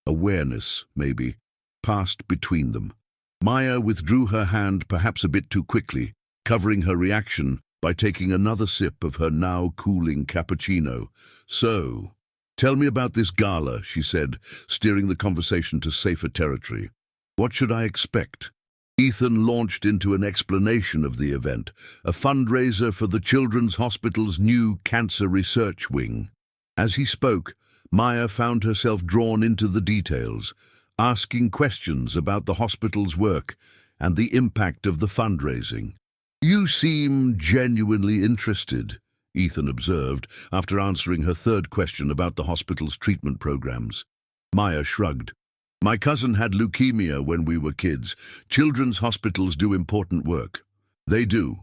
awareness, maybe, passed between them. Maya withdrew her hand perhaps a bit too quickly, covering her reaction by taking another sip of her now cooling cappuccino. So, tell me about this gala, she said, steering the conversation to safer territory. What should I expect? Ethan launched into an explanation of the event, a fundraiser for the Children's Hospital's new cancer research wing. As he spoke, Maya found herself drawn into the details, asking questions about the hospital's work and the impact of the fundraising. You seem genuinely interested, Ethan observed, after answering her third question about the hospital's treatment programs. Maya shrugged. My cousin had leukemia when we were kids. Children's hospitals do important work. They do,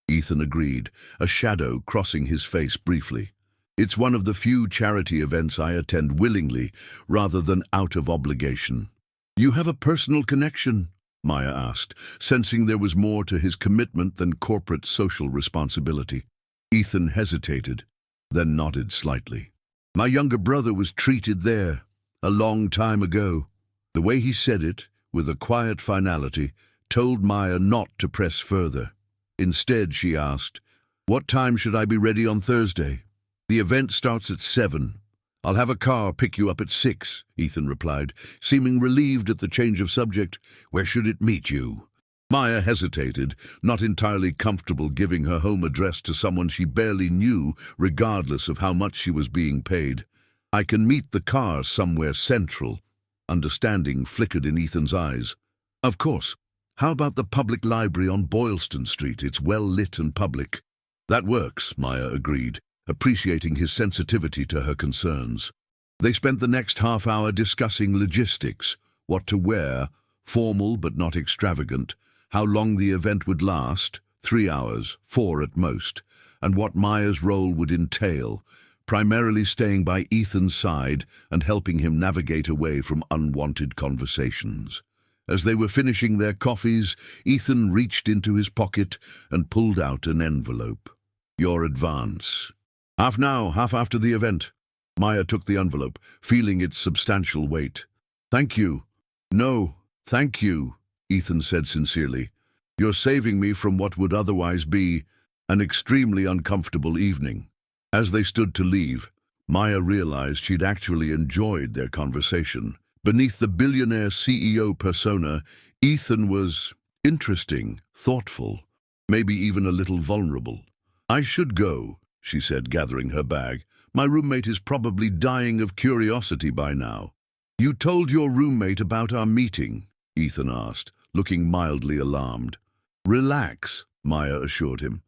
Ethan agreed, a shadow crossing his face briefly. It's one of the few charity events I attend willingly, rather than out of obligation. You have a personal connection? Maya asked, sensing there was more to his commitment than corporate social responsibility. Ethan hesitated, then nodded slightly. My younger brother was treated there, a long time ago. The way he said it, with a quiet finality, told Maya not to press further. Instead, she asked, What time should I be ready on Thursday? The event starts at 7. I'll have a car pick you up at 6, Ethan replied, seeming relieved at the change of subject. Where should it meet you? Maya hesitated, not entirely comfortable giving her home address to someone she barely knew, regardless of how much she was being paid. I can meet the car somewhere central. Understanding flickered in Ethan's eyes. Of course. How about the public library on Boylston Street? It's well lit and public. That works, Maya agreed, appreciating his sensitivity to her concerns. They spent the next half hour discussing logistics, what to wear, formal but not extravagant, how long the event would last, 3 hours, 4 at most, and what Maya's role would entail, primarily staying by Ethan's side and helping him navigate away from unwanted conversations. As they were finishing their coffees, Ethan reached into his pocket and pulled out an envelope. Your advance. Half now, half after the event. Maya took the envelope, feeling its substantial weight. Thank you. No, thank you, Ethan said sincerely. You're saving me from what would otherwise be an extremely uncomfortable evening. As they stood to leave, Maya realized she'd actually enjoyed their conversation. Beneath the billionaire CEO persona, Ethan was interesting, thoughtful, maybe even a little vulnerable. I should go, she said, gathering her bag. My roommate is probably dying of curiosity by now. You told your roommate about our meeting? Ethan asked, looking mildly alarmed. Relax, Maya assured him.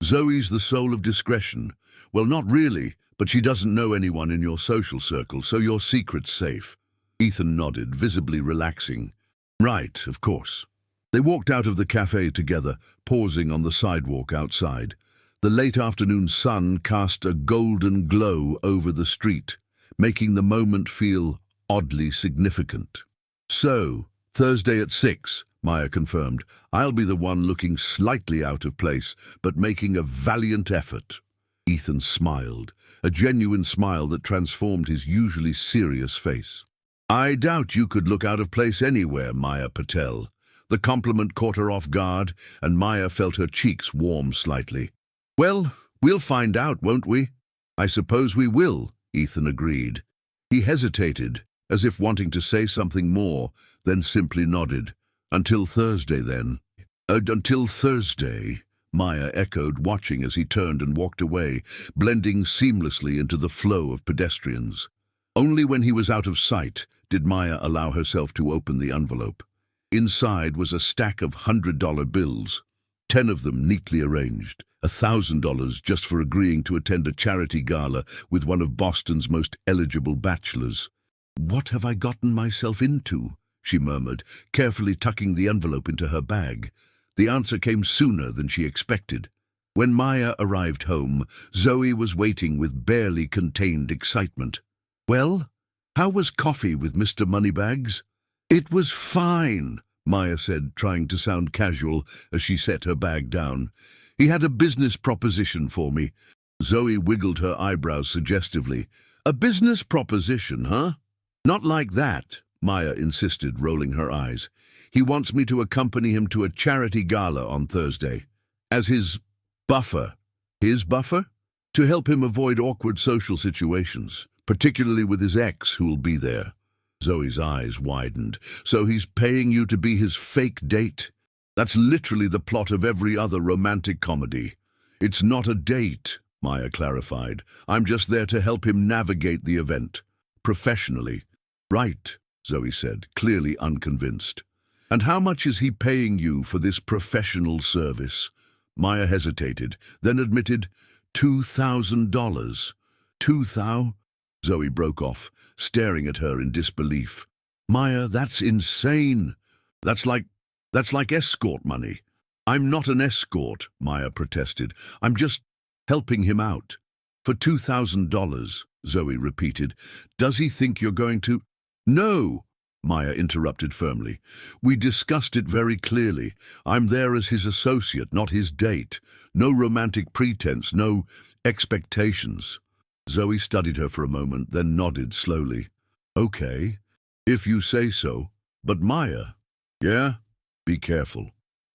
Zoe's the soul of discretion. Well, not really, but she doesn't know anyone in your social circle, so your secret's safe. Ethan nodded, visibly relaxing. Right, of course. They walked out of the cafe together, pausing on the sidewalk outside. The late afternoon sun cast a golden glow over the street, making the moment feel oddly significant. So, Thursday at 6, Maya confirmed. "I'll be the one looking slightly out of place, but making a valiant effort." Ethan smiled, a genuine smile that transformed his usually serious face. "I doubt you could look out of place anywhere, Maya Patel." The compliment caught her off guard, and Maya felt her cheeks warm slightly. "Well, we'll find out, won't we?" "I suppose we will," Ethan agreed. He hesitated, as if wanting to say something more, then simply nodded. "Until Thursday, then." Until Thursday," Maya echoed, watching as he turned and walked away, blending seamlessly into the flow of pedestrians. Only when he was out of sight did Maya allow herself to open the envelope. Inside was a stack of $100 bills, 10 of them neatly arranged, $1,000 just for agreeing to attend a charity gala with one of Boston's most eligible bachelors. "What have I gotten myself into?" she murmured, carefully tucking the envelope into her bag. The answer came sooner than she expected. When Maya arrived home, Zoe was waiting with barely contained excitement. "Well, how was coffee with Mr. Moneybags?" "It was fine," Maya said, trying to sound casual as she set her bag down. "He had a business proposition for me." Zoe wiggled her eyebrows suggestively. "A business proposition, huh?" "Not like that," Maya insisted, rolling her eyes. "He wants me to accompany him to a charity gala on Thursday. As his buffer." "His buffer?" "To help him avoid awkward social situations, particularly with his ex who'll be there." Zoe's eyes widened. "So he's paying you to be his fake date?" "That's literally the plot of every other romantic comedy." "It's not a date," Maya clarified. "I'm just there to help him navigate the event. Professionally." "Right," Zoe said, clearly unconvinced. "And how much is he paying you for this professional service?" Maya hesitated, then admitted, $2,000. "$2,000?" Zoe broke off, staring at her in disbelief. "Maya, that's insane. That's like escort money." "I'm not an escort," Maya protested. "I'm just helping him out." "For $2,000, Zoe repeated. "Does he think you're going to—" "No," Maya interrupted firmly. "We discussed it very clearly. I'm there as his associate, not his date. No romantic pretense, no expectations." Zoe studied her for a moment, then nodded slowly. "Okay, if you say so. But Maya—" "Yeah? Be careful.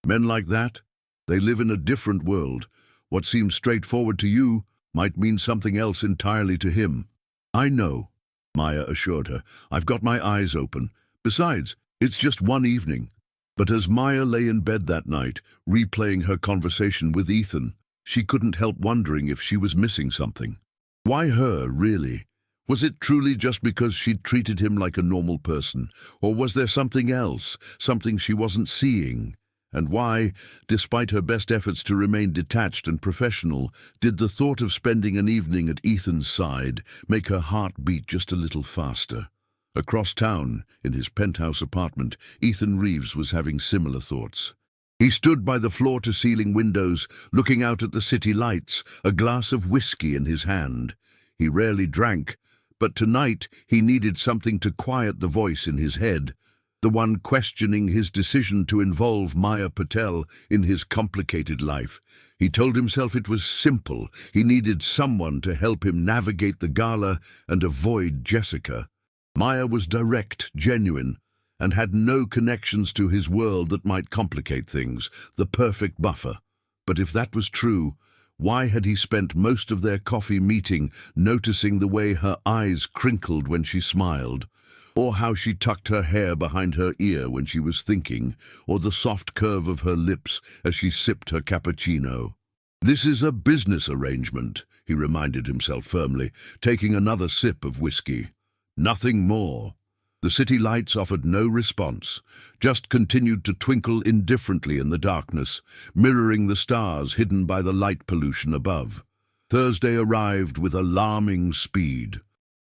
Men like that, they live in a different world. What seems straightforward to you might mean something else entirely to him." "I know," Maya assured her. "I've got my eyes open. Besides, it's just one evening." But as Maya lay in bed that night, replaying her conversation with Ethan, she couldn't help wondering if she was missing something. Why her, really? Was it truly just because she'd treated him like a normal person? Or was there something else, something she wasn't seeing? And why, despite her best efforts to remain detached and professional, did the thought of spending an evening at Ethan's side make her heart beat just a little faster? Across town, in his penthouse apartment, Ethan Reeves was having similar thoughts. He stood by the floor-to-ceiling windows, looking out at the city lights, a glass of whiskey in his hand. He rarely drank, but tonight he needed something to quiet the voice in his head, the one questioning his decision to involve Maya Patel in his complicated life. He told himself it was simple. He needed someone to help him navigate the gala and avoid Jessica. Maya was direct, genuine, and had no connections to his world that might complicate things, the perfect buffer. But if that was true, why had he spent most of their coffee meeting noticing the way her eyes crinkled when she smiled, or how she tucked her hair behind her ear when she was thinking, or the soft curve of her lips as she sipped her cappuccino? "This is a business arrangement," he reminded himself firmly, taking another sip of whiskey. "Nothing more." The city lights offered no response, just continued to twinkle indifferently in the darkness, mirroring the stars hidden by the light pollution above. Thursday arrived with alarming speed.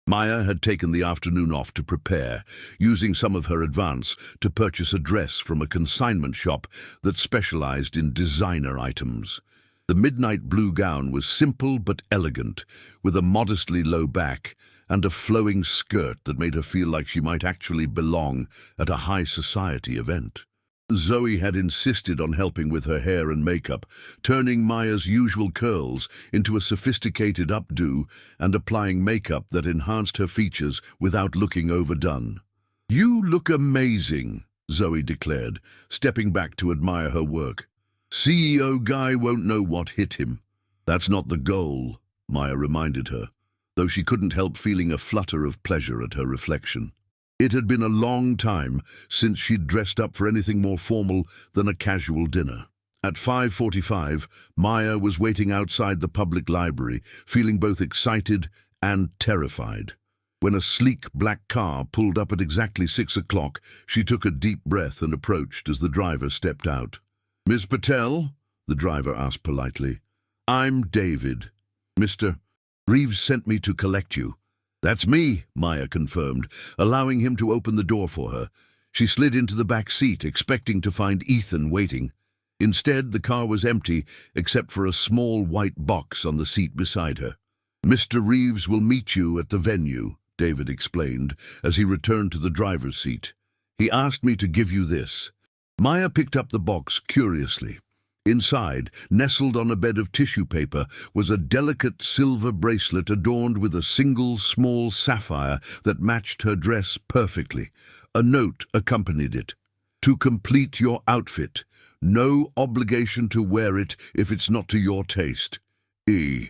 Maya had taken the afternoon off to prepare, using some of her advance to purchase a dress from a consignment shop that specialized in designer items. The midnight blue gown was simple but elegant, with a modestly low back and a flowing skirt that made her feel like she might actually belong at a high society event. Zoe had insisted on helping with her hair and makeup, turning Maya's usual curls into a sophisticated updo and applying makeup that enhanced her features without looking overdone. "You look amazing," Zoe declared, stepping back to admire her work. "CEO guy won't know what hit him." "That's not the goal," Maya reminded her, though she couldn't help feeling a flutter of pleasure at her reflection. It had been a long time since she'd dressed up for anything more formal than a casual dinner. At 5:45, Maya was waiting outside the public library, feeling both excited and terrified. When a sleek black car pulled up at exactly 6 o'clock, she took a deep breath and approached as the driver stepped out. "Miss Patel?" the driver asked politely. "I'm David. Mr. Reeves sent me to collect you." "That's me," Maya confirmed, allowing him to open the door for her. She slid into the back seat, expecting to find Ethan waiting. Instead, the car was empty, except for a small white box on the seat beside her. "Mr. Reeves will meet you at the venue," David explained, as he returned to the driver's seat. "He asked me to give you this." Maya picked up the box curiously. Inside, nestled on a bed of tissue paper, was a delicate silver bracelet adorned with a single small sapphire that matched her dress perfectly. A note accompanied it. "To complete your outfit. No obligation to wear it if it's not to your taste. E."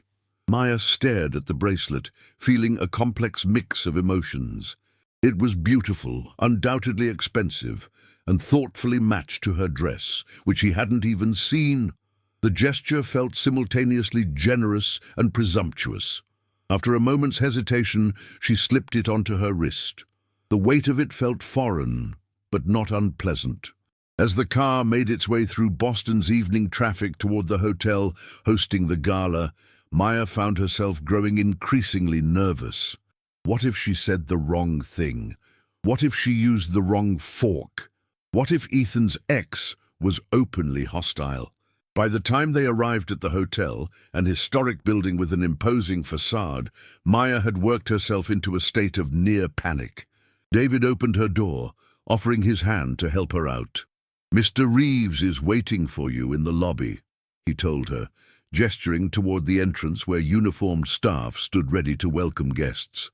Maya stared at the bracelet, feeling a complex mix of emotions. It was beautiful, undoubtedly expensive, and thoughtfully matched to her dress, which she hadn't even seen. The gesture felt simultaneously generous and presumptuous. After a moment's hesitation, she slipped it onto her wrist. The weight of it felt foreign, but not unpleasant. As the car made its way through Boston's evening traffic toward the hotel hosting the gala, Maya found herself growing increasingly nervous. What if she said the wrong thing? What if she used the wrong fork? What if Ethan's ex was openly hostile? By the time they arrived at the hotel, an historic building with an imposing facade, Maya had worked herself into a state of near panic. David opened her door, offering his hand to help her out. "Mr. Reeves is waiting for you in the lobby," he told her, gesturing toward the entrance where uniformed staff stood ready to welcome guests.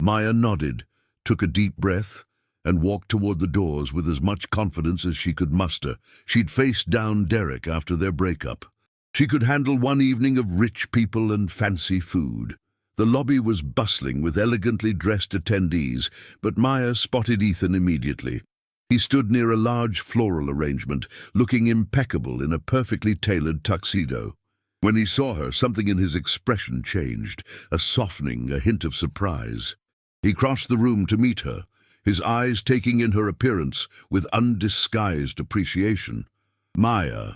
Maya nodded, took a deep breath, and walked toward the doors with as much confidence as she could muster. She'd faced down Derek after their breakup. She could handle one evening of rich people and fancy food. The lobby was bustling with elegantly dressed attendees, but Maya spotted Ethan immediately. He stood near a large floral arrangement, looking impeccable in a perfectly tailored tuxedo. When he saw her, something in his expression changed, a softening, a hint of surprise. He crossed the room to meet her, his eyes taking in her appearance with undisguised appreciation. "Maya,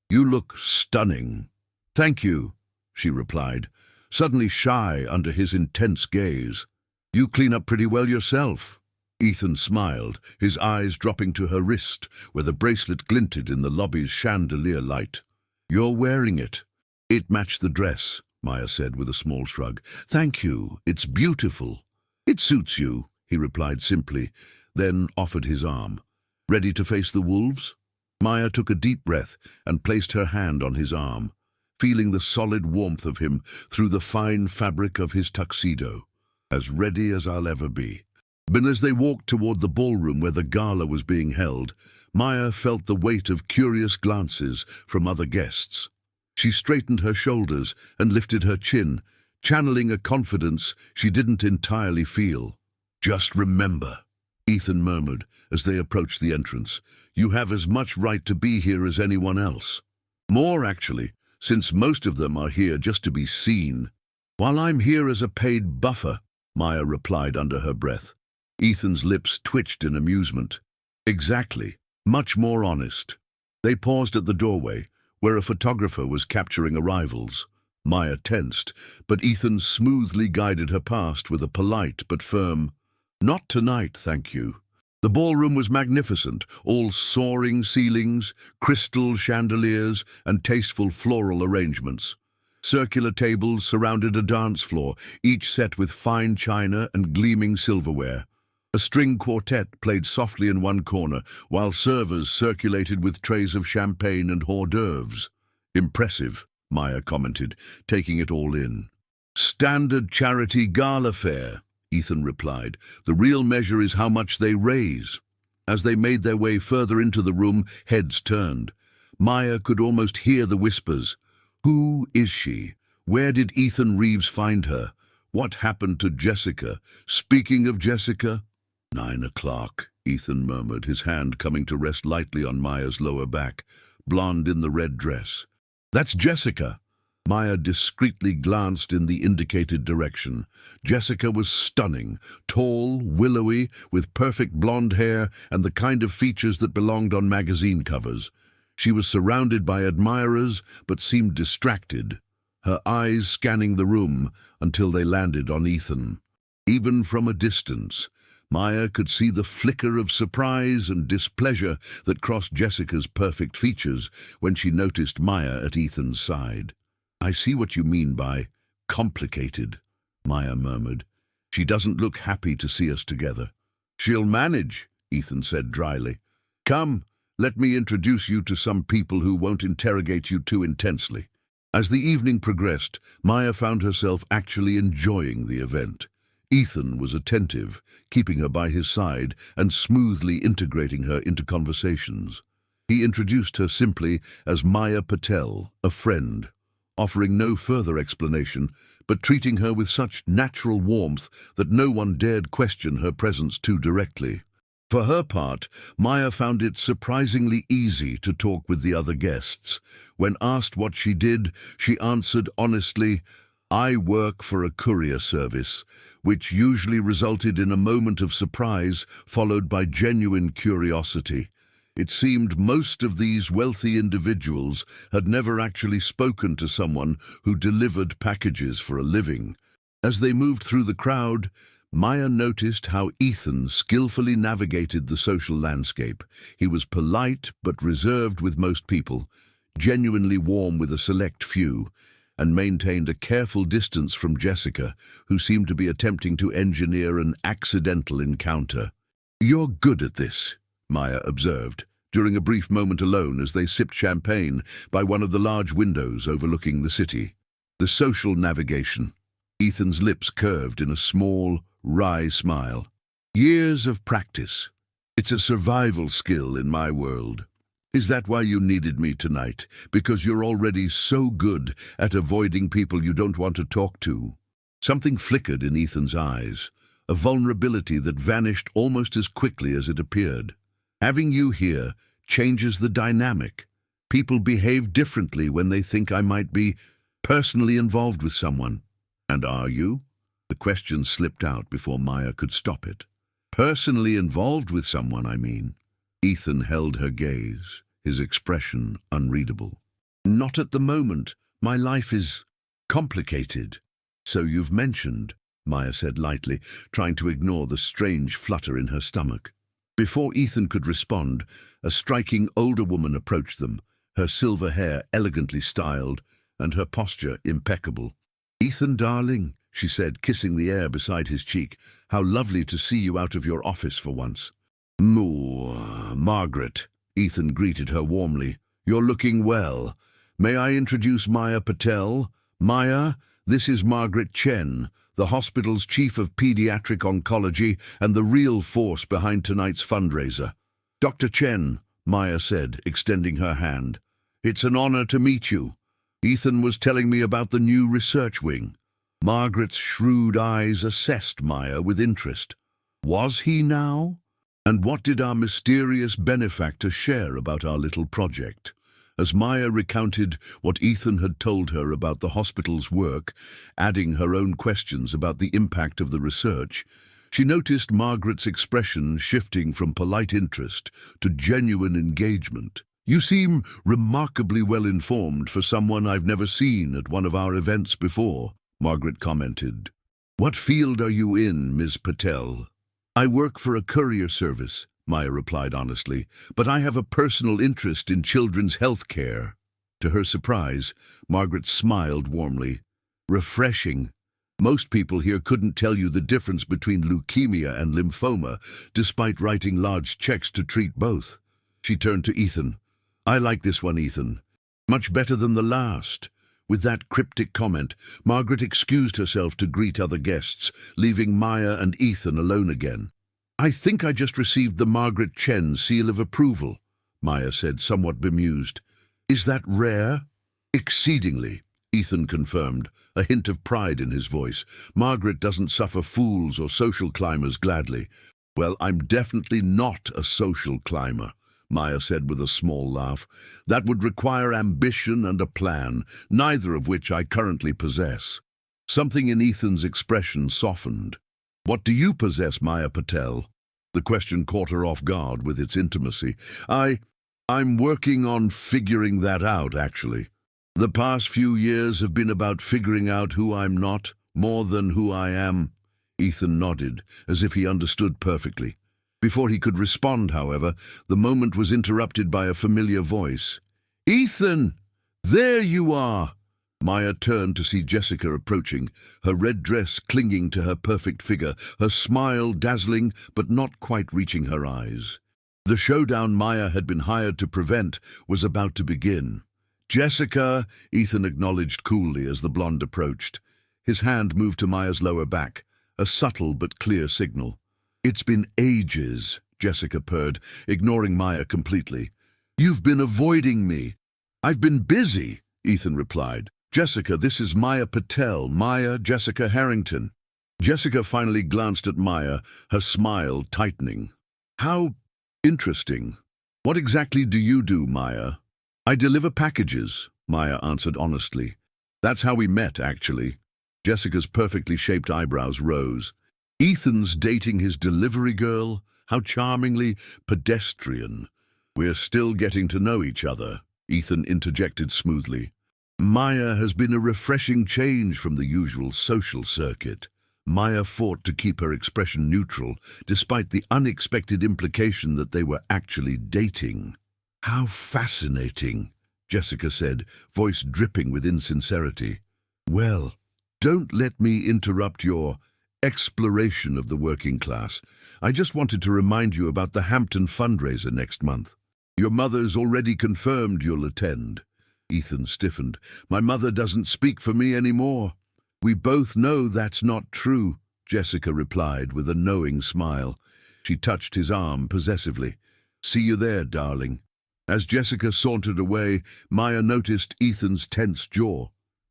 you look stunning." "Thank you," she replied, suddenly shy under his intense gaze. "You clean up pretty well yourself." Ethan smiled, his eyes dropping to her wrist, where the bracelet glinted in the lobby's chandelier light. "You're wearing it." "It matched the dress," Maya said with a small shrug. "Thank you, it's beautiful." "It suits you," he replied simply, then offered his arm. "Ready to face the wolves?" Maya took a deep breath and placed her hand on his arm, feeling the solid warmth of him through the fine fabric of his tuxedo. "As ready as I'll ever be." But as they walked toward the ballroom where the gala was being held, Maya felt the weight of curious glances from other guests. She straightened her shoulders and lifted her chin, channeling a confidence she didn't entirely feel. "Just remember," Ethan murmured as they approached the entrance, "you have as much right to be here as anyone else. More, actually, since most of them are here just to be seen." "While I'm here as a paid buffer," Maya replied under her breath. Ethan's lips twitched in amusement. "Exactly. Much more honest." They paused at the doorway, where a photographer was capturing arrivals. Maya tensed, but Ethan smoothly guided her past with a polite but firm, "Not tonight, thank you." The ballroom was magnificent, all soaring ceilings, crystal chandeliers, and tasteful floral arrangements. Circular tables surrounded a dance floor, each set with fine china and gleaming silverware. A string quartet played softly in one corner, while servers circulated with trays of champagne and hors d'oeuvres. Impressive, Maya commented, taking it all in. Standard charity gala fare, Ethan replied. The real measure is how much they raise. As they made their way further into the room, heads turned. Maya could almost hear the whispers. Who is she? Where did Ethan Reeves find her? What happened to Jessica? Speaking of Jessica... 9 o'clock, Ethan murmured, his hand coming to rest lightly on Maya's lower back, blonde in the red dress. That's Jessica. Maya discreetly glanced in the indicated direction. Jessica was stunning, tall, willowy, with perfect blonde hair and the kind of features that belonged on magazine covers. She was surrounded by admirers, but seemed distracted, her eyes scanning the room until they landed on Ethan. Even from a distance, Maya could see the flicker of surprise and displeasure that crossed Jessica's perfect features when she noticed Maya at Ethan's side. I see what you mean by complicated, Maya murmured. She doesn't look happy to see us together. She'll manage, Ethan said dryly. Come, let me introduce you to some people who won't interrogate you too intensely. As the evening progressed, Maya found herself actually enjoying the event. Ethan was attentive, keeping her by his side and smoothly integrating her into conversations. He introduced her simply as Maya Patel, a friend, offering no further explanation, but treating her with such natural warmth that no one dared question her presence too directly. For her part, Maya found it surprisingly easy to talk with the other guests. When asked what she did, she answered honestly, I work for a courier service, which usually resulted in a moment of surprise followed by genuine curiosity. It seemed most of these wealthy individuals had never actually spoken to someone who delivered packages for a living. As they moved through the crowd, Maya noticed how Ethan skillfully navigated the social landscape. He was polite but reserved with most people, genuinely warm with a select few, and maintained a careful distance from Jessica, who seemed to be attempting to engineer an accidental encounter. You're good at this, Maya observed, during a brief moment alone as they sipped champagne by one of the large windows overlooking the city. The social navigation. Ethan's lips curved in a small, wry smile. Years of practice. It's a survival skill in my world. Is that why you needed me tonight? Because you're already so good at avoiding people you don't want to talk to? Something flickered in Ethan's eyes, a vulnerability that vanished almost as quickly as it appeared. Having you here changes the dynamic. People behave differently when they think I might be personally involved with someone. And are you? The question slipped out before Maya could stop it. Personally involved with someone, I mean. Ethan held her gaze, his expression unreadable. Not at the moment. My life is complicated. So you've mentioned, Maya said lightly, trying to ignore the strange flutter in her stomach. Before Ethan could respond, a striking older woman approached them, her silver hair elegantly styled and her posture impeccable. Ethan, darling, she said, kissing the air beside his cheek, how lovely to see you out of your office for once. Moo, Margaret, Ethan greeted her warmly. You're looking well. May I introduce Maya Patel? Maya, this is Margaret Chen, the hospital's chief of pediatric oncology and the real force behind tonight's fundraiser. Dr. Chen, Maya said, extending her hand. It's an honor to meet you. Ethan was telling me about the new research wing. Margaret's shrewd eyes assessed Maya with interest. Was he now? And what did our mysterious benefactor share about our little project? As Maya recounted what Ethan had told her about the hospital's work, adding her own questions about the impact of the research, she noticed Margaret's expression shifting from polite interest to genuine engagement. You seem remarkably well informed for someone I've never seen at one of our events before, Margaret commented. What field are you in, Ms. Patel? I work for a courier service, Maya replied honestly, but I have a personal interest in children's health care. To her surprise, Margaret smiled warmly. Refreshing. Most people here couldn't tell you the difference between leukemia and lymphoma, despite writing large checks to treat both. She turned to Ethan. I like this one, Ethan. Much better than the last. With that cryptic comment, Margaret excused herself to greet other guests, leaving Maya and Ethan alone again. I think I just received the Margaret Chen seal of approval, Maya said, somewhat bemused. Is that rare? Exceedingly, Ethan confirmed, a hint of pride in his voice. Margaret doesn't suffer fools or social climbers gladly. Well, I'm definitely not a social climber, Maya said with a small laugh. That would require ambition and a plan, neither of which I currently possess. Something in Ethan's expression softened. What do you possess, Maya Patel? The question caught her off guard with its intimacy. I'm working on figuring that out, actually. The past few years have been about figuring out who I'm not, more than who I am. Ethan nodded, as if he understood perfectly. Before he could respond, however, the moment was interrupted by a familiar voice. Ethan! There you are! Maya turned to see Jessica approaching, her red dress clinging to her perfect figure, her smile dazzling but not quite reaching her eyes. The showdown Maya had been hired to prevent was about to begin. Jessica, Ethan acknowledged coolly as the blonde approached. His hand moved to Maya's lower back, a subtle but clear signal. It's been ages, Jessica purred, ignoring Maya completely. You've been avoiding me. I've been busy, Ethan replied. Jessica, this is Maya Patel, Maya Jessica Harrington. Jessica finally glanced at Maya, her smile tightening. How interesting. What exactly do you do, Maya? I deliver packages, Maya answered honestly. That's how we met, actually. Jessica's perfectly shaped eyebrows rose. Ethan's dating his delivery girl? How charmingly pedestrian. We're still getting to know each other, Ethan interjected smoothly. Maya has been a refreshing change from the usual social circuit. Maya fought to keep her expression neutral, despite the unexpected implication that they were actually dating. How fascinating, Jessica said, voice dripping with insincerity. Well, don't let me interrupt your exploration of the working class. I just wanted to remind you about the Hampton fundraiser next month. Your mother's already confirmed you'll attend. Ethan stiffened. My mother doesn't speak for me anymore. We both know that's not true, Jessica replied with a knowing smile. She touched his arm possessively. See you there, darling. As Jessica sauntered away, Maya noticed Ethan's tense jaw.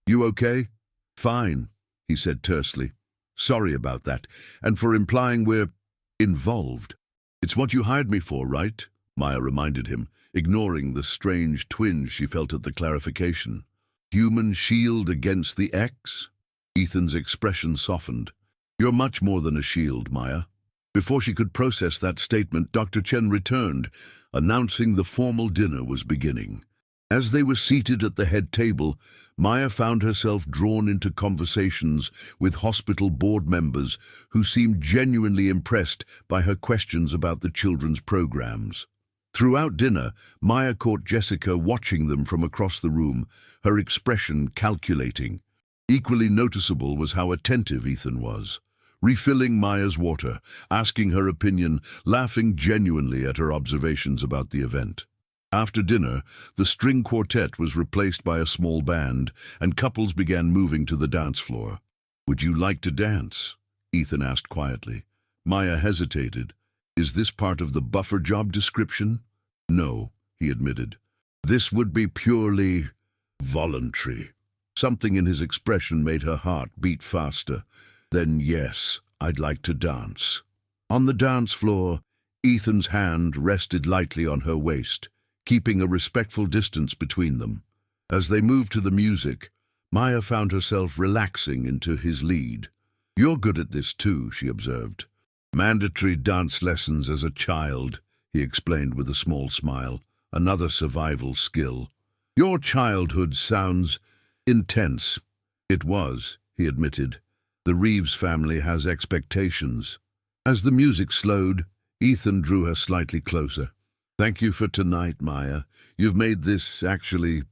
You okay? Fine, he said tersely. Sorry about that, and for implying we're involved. It's what you hired me for, right? Maya reminded him, ignoring the strange twinge she felt at the clarification. Human shield against the X? Ethan's expression softened. You're much more than a shield, Maya. Before she could process that statement, Dr. Chen returned, announcing the formal dinner was beginning. As they were seated at the head table, Maya found herself drawn into conversations with hospital board members who seemed genuinely impressed by her questions about the children's programs. Throughout dinner, Maya caught Jessica watching them from across the room, her expression calculating. Equally noticeable was how attentive Ethan was, refilling Maya's water, asking her opinion, laughing genuinely at her observations about the event. After dinner, the string quartet was replaced by a small band, and couples began moving to the dance floor. Would you like to dance? Ethan asked quietly. Maya hesitated. Is this part of the buffer job description? No, he admitted. This would be purely voluntary. Something in his expression made her heart beat faster. Then yes, I'd like to dance. On the dance floor, Ethan's hand rested lightly on her waist, keeping a respectful distance between them. As they moved to the music, Maya found herself relaxing into his lead. You're good at this too, she observed. Mandatory dance lessons as a child, he explained with a small smile, another survival skill. Your childhood sounds intense. It was, he admitted. The Reeves family has expectations. As the music slowed, Ethan drew her slightly closer. Thank you for tonight, Maya. You've made this, actually,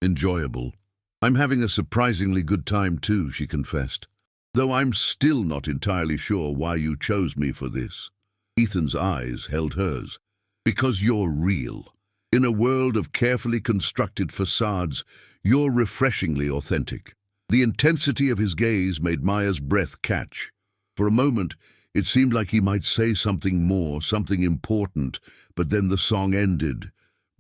enjoyable. I'm having a surprisingly good time too, she confessed. though I'm still not entirely sure why you chose me for this." Ethan's eyes held hers. "Because you're real. In a world of carefully constructed facades, you're refreshingly authentic." The intensity of his gaze made Maya's breath catch. For a moment, it seemed like he might say something more, something important, but then the song ended,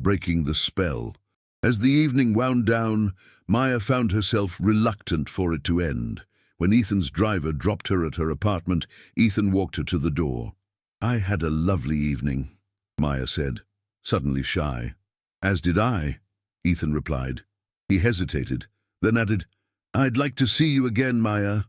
breaking the spell. As the evening wound down, Maya found herself reluctant for it to end. When Ethan's driver dropped her at her apartment, Ethan walked her to the door. "I had a lovely evening," Maya said, suddenly shy. "As did I," Ethan replied. He hesitated, then added, "I'd like to see you again, Maya.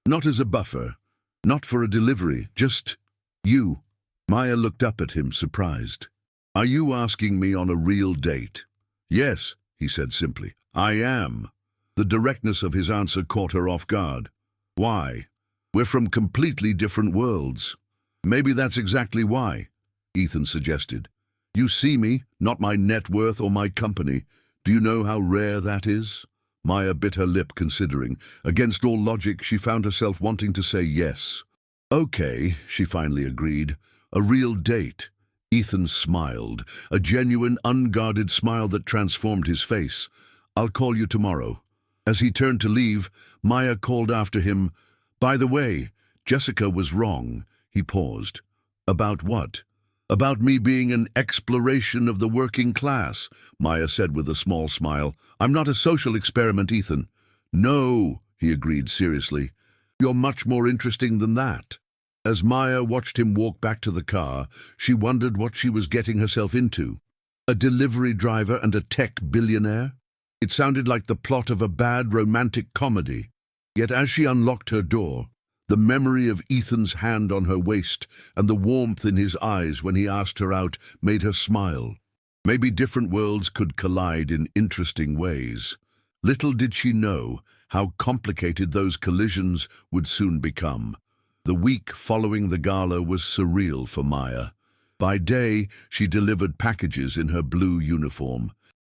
Not as a buffer, not for a delivery, just you." Maya looked up at him, surprised. "Are you asking me on a real date?" "Yes," he said simply. "I am." The directness of his answer caught her off guard. "Why? We're from completely different worlds." "Maybe that's exactly why," Ethan suggested. "You see me, not my net worth or my company. Do you know how rare that is?" Maya bit her lip, considering. Against all logic, she found herself wanting to say yes. "Okay," she finally agreed. "A real date." Ethan smiled, a genuine, unguarded smile that transformed his face. "I'll call you tomorrow." As he turned to leave, Maya called after him, "By the way, Jessica was wrong." He paused. "About what?" "About me being an exploration of the working class," Maya said with a small smile. "I'm not a social experiment, Ethan." "No," he agreed seriously. "You're much more interesting than that." As Maya watched him walk back to the car, she wondered what she was getting herself into. A delivery driver and a tech billionaire? It sounded like the plot of a bad romantic comedy. Yet as she unlocked her door, the memory of Ethan's hand on her waist and the warmth in his eyes when he asked her out made her smile. Maybe different worlds could collide in interesting ways. Little did she know how complicated those collisions would soon become. The week following the gala was surreal for Maya. By day, she delivered packages in her blue uniform.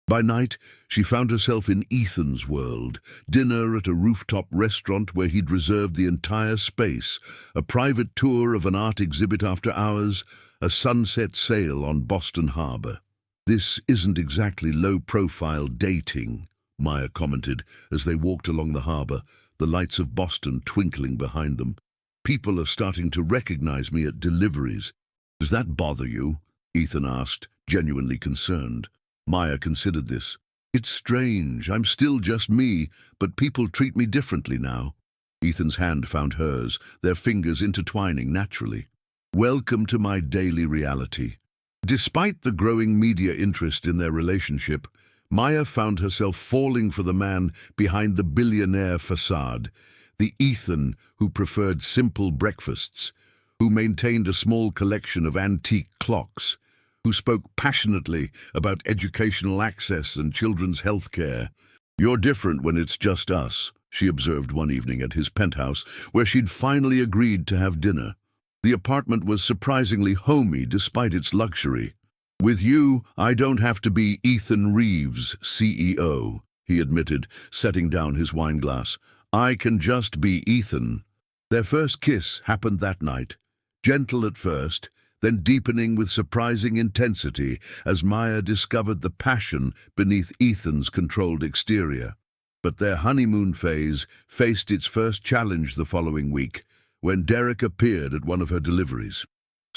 By night, she found herself in Ethan's world, dinner at a rooftop restaurant where he'd reserved the entire space, a private tour of an art exhibit after hours, a sunset sail on Boston Harbor. "This isn't exactly low-profile dating," Maya commented as they walked along the harbor, the lights of Boston twinkling behind them. "People are starting to recognize me at deliveries." "Does that bother you?" Ethan asked, genuinely concerned. Maya considered this. "It's strange. I'm still just me, but people treat me differently now." Ethan's hand found hers, their fingers intertwining naturally. "Welcome to my daily reality." Despite the growing media interest in their relationship, Maya found herself falling for the man behind the billionaire facade, the Ethan who preferred simple breakfasts, who maintained a small collection of antique clocks, who spoke passionately about educational access and children's health care. "You're different when it's just us," she observed one evening at his penthouse, where she'd finally agreed to have dinner. The apartment was surprisingly homey despite its luxury. "With you, I don't have to be Ethan Reeves, CEO," he admitted, setting down his wineglass. "I can just be Ethan." Their first kiss happened that night, gentle at first, then deepening with surprising intensity as Maya discovered the passion beneath Ethan's controlled exterior. But their honeymoon phase faced its first challenge the following week, when Derek appeared at one of her deliveries.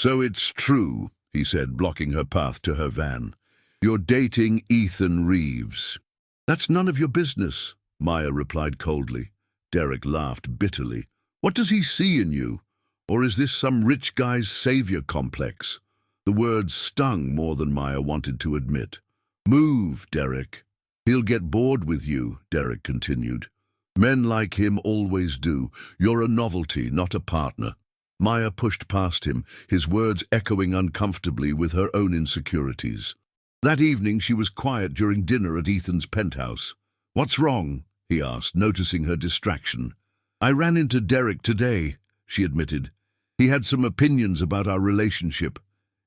"So it's true," he said, blocking her path to her van. "You're dating Ethan Reeves." "That's none of your business," Maya replied coldly. Derek laughed bitterly. "What does he see in you? Or is this some rich guy's savior complex?" The words stung more than Maya wanted to admit. "Move, Derek." "He'll get bored with you," Derek continued. "Men like him always do. You're a novelty, not a partner." Maya pushed past him, his words echoing uncomfortably with her own insecurities. That evening she was quiet during dinner at Ethan's penthouse. "What's wrong?" he asked, noticing her distraction. "I ran into Derek today," she admitted. "He had some opinions about our relationship."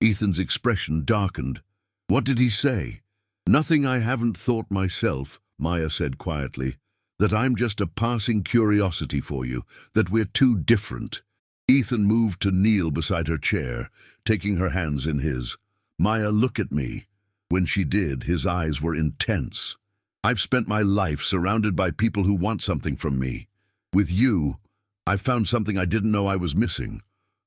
Ethan's expression darkened. "What did he say?" "Nothing I haven't thought myself," Maya said quietly. That I'm just a passing curiosity for you, that we're too different. Ethan moved to kneel beside her chair, taking her hands in his. Maya, look at me. When she did, his eyes were intense. I've spent my life surrounded by people who want something from me. With you, I found something I didn't know I was missing.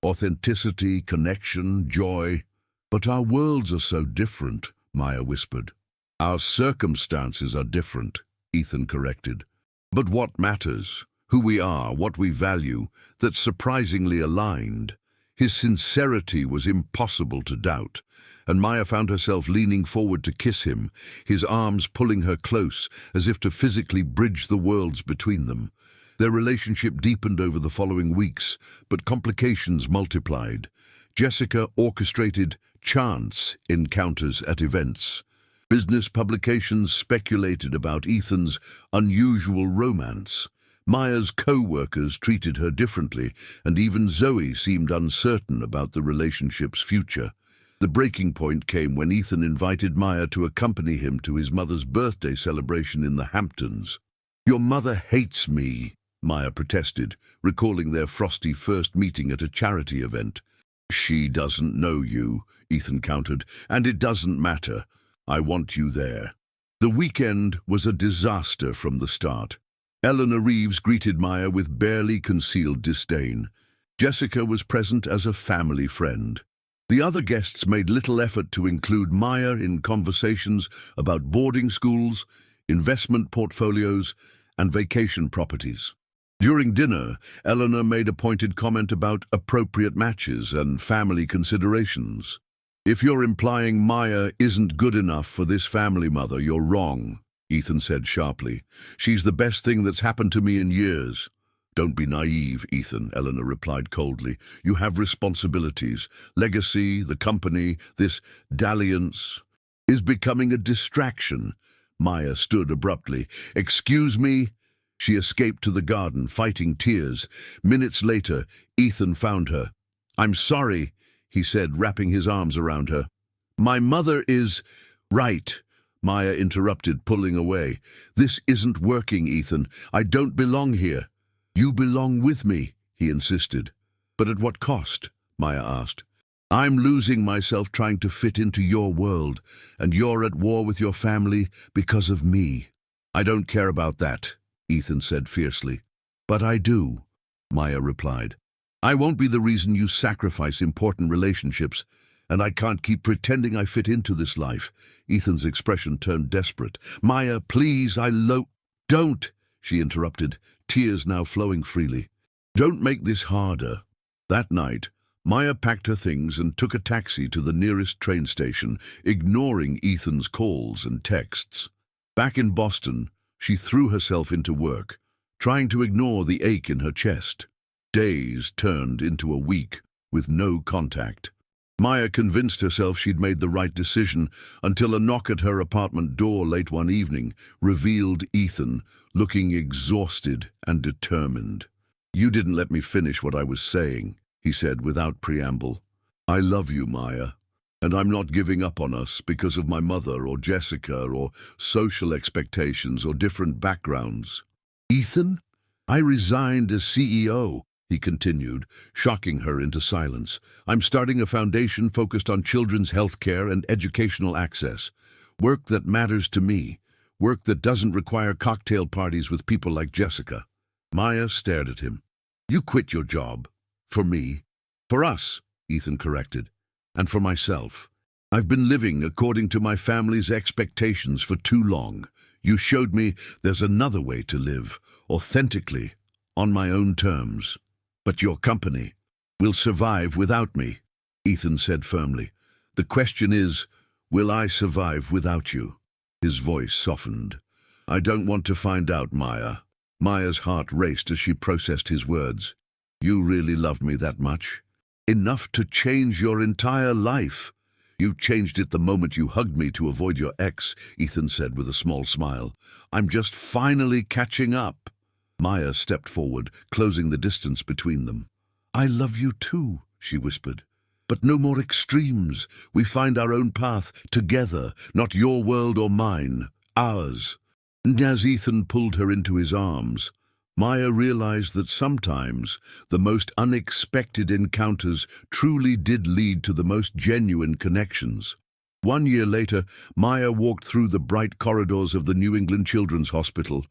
Authenticity, connection, joy. But our worlds are so different, Maya whispered. Our circumstances are different, Ethan corrected. But what matters? Who we are, what we value, that's surprisingly aligned. His sincerity was impossible to doubt, and Maya found herself leaning forward to kiss him, his arms pulling her close, as if to physically bridge the worlds between them. Their relationship deepened over the following weeks, but complications multiplied. Jessica orchestrated chance encounters at events. Business publications speculated about Ethan's unusual romance. Maya's co-workers treated her differently, and even Zoe seemed uncertain about the relationship's future. The breaking point came when Ethan invited Maya to accompany him to his mother's birthday celebration in the Hamptons. "Your mother hates me," Maya protested, recalling their frosty first meeting at a charity event. "She doesn't know you," Ethan countered, "and it doesn't matter. I want you there." The weekend was a disaster from the start. Eleanor Reeves greeted Maya with barely concealed disdain. Jessica was present as a family friend. The other guests made little effort to include Maya in conversations about boarding schools, investment portfolios, and vacation properties. During dinner, Eleanor made a pointed comment about appropriate matches and family considerations. "If you're implying Maya isn't good enough for this family, Mother, you're wrong," Ethan said sharply. "She's the best thing that's happened to me in years." "Don't be naive, Ethan," Eleanor replied coldly. "You have responsibilities. Legacy, the company, this dalliance is becoming a distraction." Maya stood abruptly. "Excuse me?" She escaped to the garden, fighting tears. Minutes later, Ethan found her. "I'm sorry," he said, wrapping his arms around her. "My mother is..." "Right," Maya interrupted, pulling away. "This isn't working, Ethan. I don't belong here." "You belong with me," he insisted. "But at what cost?" Maya asked. "I'm losing myself trying to fit into your world, and you're at war with your family because of me." "I don't care about that," Ethan said fiercely. "But I do," Maya replied. "I won't be the reason you sacrifice important relationships, and I can't keep pretending I fit into this life." Ethan's expression turned desperate. "Maya, please, Don't," she interrupted, tears now flowing freely. "Don't make this harder." That night, Maya packed her things and took a taxi to the nearest train station, ignoring Ethan's calls and texts. Back in Boston, she threw herself into work, trying to ignore the ache in her chest. Days turned into a week with no contact. Maya convinced herself she'd made the right decision until a knock at her apartment door late one evening revealed Ethan, looking exhausted and determined. "You didn't let me finish what I was saying," he said without preamble. "I love you, Maya, and I'm not giving up on us because of my mother or Jessica or social expectations or different backgrounds." "Ethan, I resigned as CEO," he continued, shocking her into silence. "I'm starting a foundation focused on children's health care and educational access. Work that matters to me. Work that doesn't require cocktail parties with people like Jessica." Maya stared at him. "You quit your job. For me." "For us," Ethan corrected. "And for myself. I've been living according to my family's expectations for too long. You showed me there's another way to live, authentically, on my own terms. But your company will survive without me," Ethan said firmly. "The question is, will I survive without you?" His voice softened. "I don't want to find out, Maya." Maya's heart raced as she processed his words. "You really love me that much? Enough to change your entire life?" "You changed it the moment you hugged me to avoid your ex," Ethan said with a small smile. "I'm just finally catching up." Maya stepped forward, closing the distance between them. "I love you too," she whispered. "But no more extremes. We find our own path together, not your world or mine, ours." And as Ethan pulled her into his arms, Maya realized that sometimes the most unexpected encounters truly did lead to the most genuine connections. 1 year later, Maya walked through the bright corridors of the New England Children's Hospital,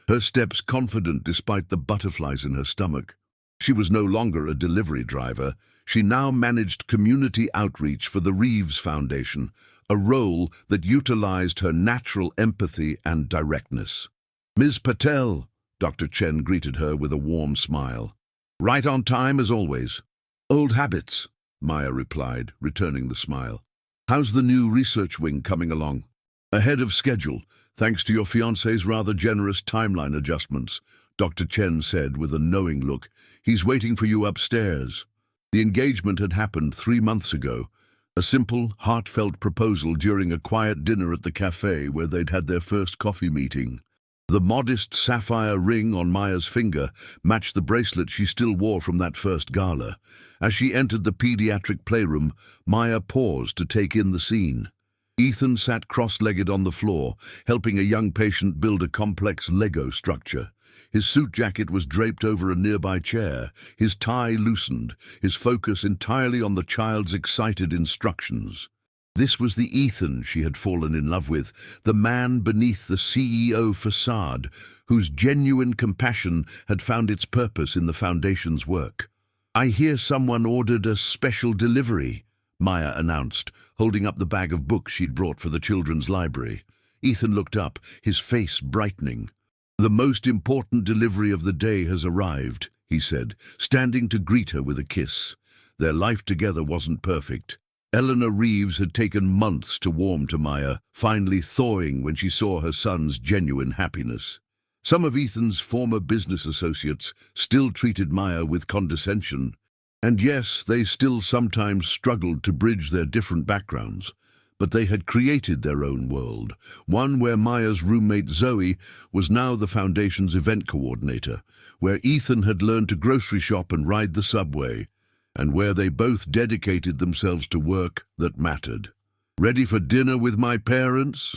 her steps confident despite the butterflies in her stomach. She was no longer a delivery driver. She now managed community outreach for the Reeves Foundation, a role that utilized her natural empathy and directness. "Ms. Patel," Dr. Chen greeted her with a warm smile. "Right on time as always." "Old habits," Maya replied, returning the smile. "How's the new research wing coming along?" "Ahead of schedule, thanks to your fiancé's rather generous timeline adjustments," Dr. Chen said with a knowing look. "He's waiting for you upstairs." The engagement had happened 3 months ago, a simple, heartfelt proposal during a quiet dinner at the cafe where they'd had their first coffee meeting. The modest sapphire ring on Maya's finger matched the bracelet she still wore from that first gala. As she entered the pediatric playroom, Maya paused to take in the scene. Ethan sat cross-legged on the floor, helping a young patient build a complex Lego structure. His suit jacket was draped over a nearby chair, his tie loosened, his focus entirely on the child's excited instructions. This was the Ethan she had fallen in love with, the man beneath the CEO facade, whose genuine compassion had found its purpose in the Foundation's work. "I hear someone ordered a special delivery," Maya announced, holding up the bag of books she'd brought for the children's library. Ethan looked up, his face brightening. "The most important delivery of the day has arrived," he said, standing to greet her with a kiss. Their life together wasn't perfect. Eleanor Reeves had taken months to warm to Maya, finally thawing when she saw her son's genuine happiness. Some of Ethan's former business associates still treated Maya with condescension, and yes, they still sometimes struggled to bridge their different backgrounds. But they had created their own world, one where Maya's roommate Zoe was now the Foundation's event coordinator, where Ethan had learned to grocery shop and ride the subway, and where they both dedicated themselves to work that mattered. "Ready for dinner with my parents?"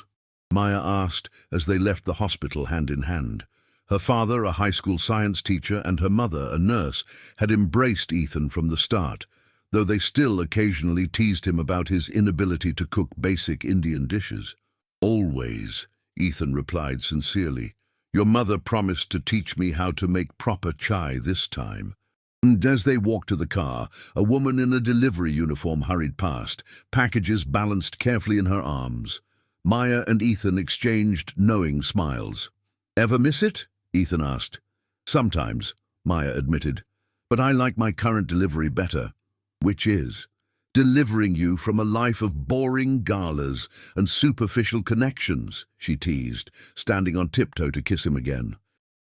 Maya asked as they left the hospital hand in hand. Her father, a high school science teacher, and her mother, a nurse, had embraced Ethan from the start, though they still occasionally teased him about his inability to cook basic Indian dishes. "Always," Ethan replied sincerely. "Your mother promised to teach me how to make proper chai this time." And as they walked to the car, a woman in a delivery uniform hurried past, packages balanced carefully in her arms. Maya and Ethan exchanged knowing smiles. "Ever miss it?" Ethan asked. "Sometimes," Maya admitted. "But I like my current delivery better." "Which is?" "Delivering you from a life of boring galas and superficial connections," she teased, standing on tiptoe to kiss him again.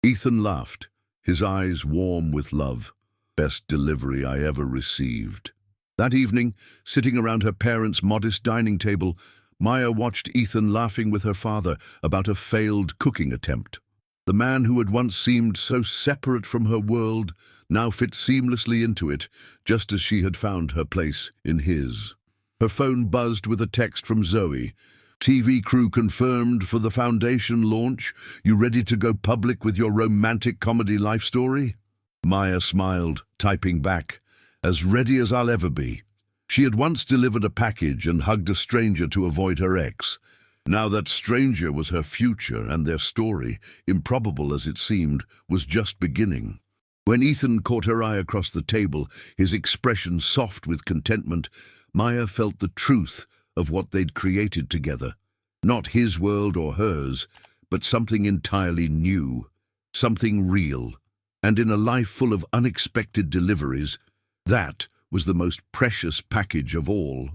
Ethan laughed, his eyes warm with love. "Best delivery I ever received." That evening, sitting around her parents' modest dining table, Maya watched Ethan laughing with her father about a failed cooking attempt. The man who had once seemed so separate from her world now fit seamlessly into it, just as she had found her place in his. Her phone buzzed with a text from Zoe. "TV crew confirmed for the Foundation launch. You ready to go public with your romantic comedy life story?" Maya smiled, typing back, "As ready as I'll ever be." She had once delivered a package and hugged a stranger to avoid her ex. Now that stranger was her future, and their story, improbable as it seemed, was just beginning. When Ethan caught her eye across the table, his expression soft with contentment, Maya felt the truth of what they'd created together. Not his world or hers, but something entirely new, something real. And in a life full of unexpected deliveries, that was the most precious package of all.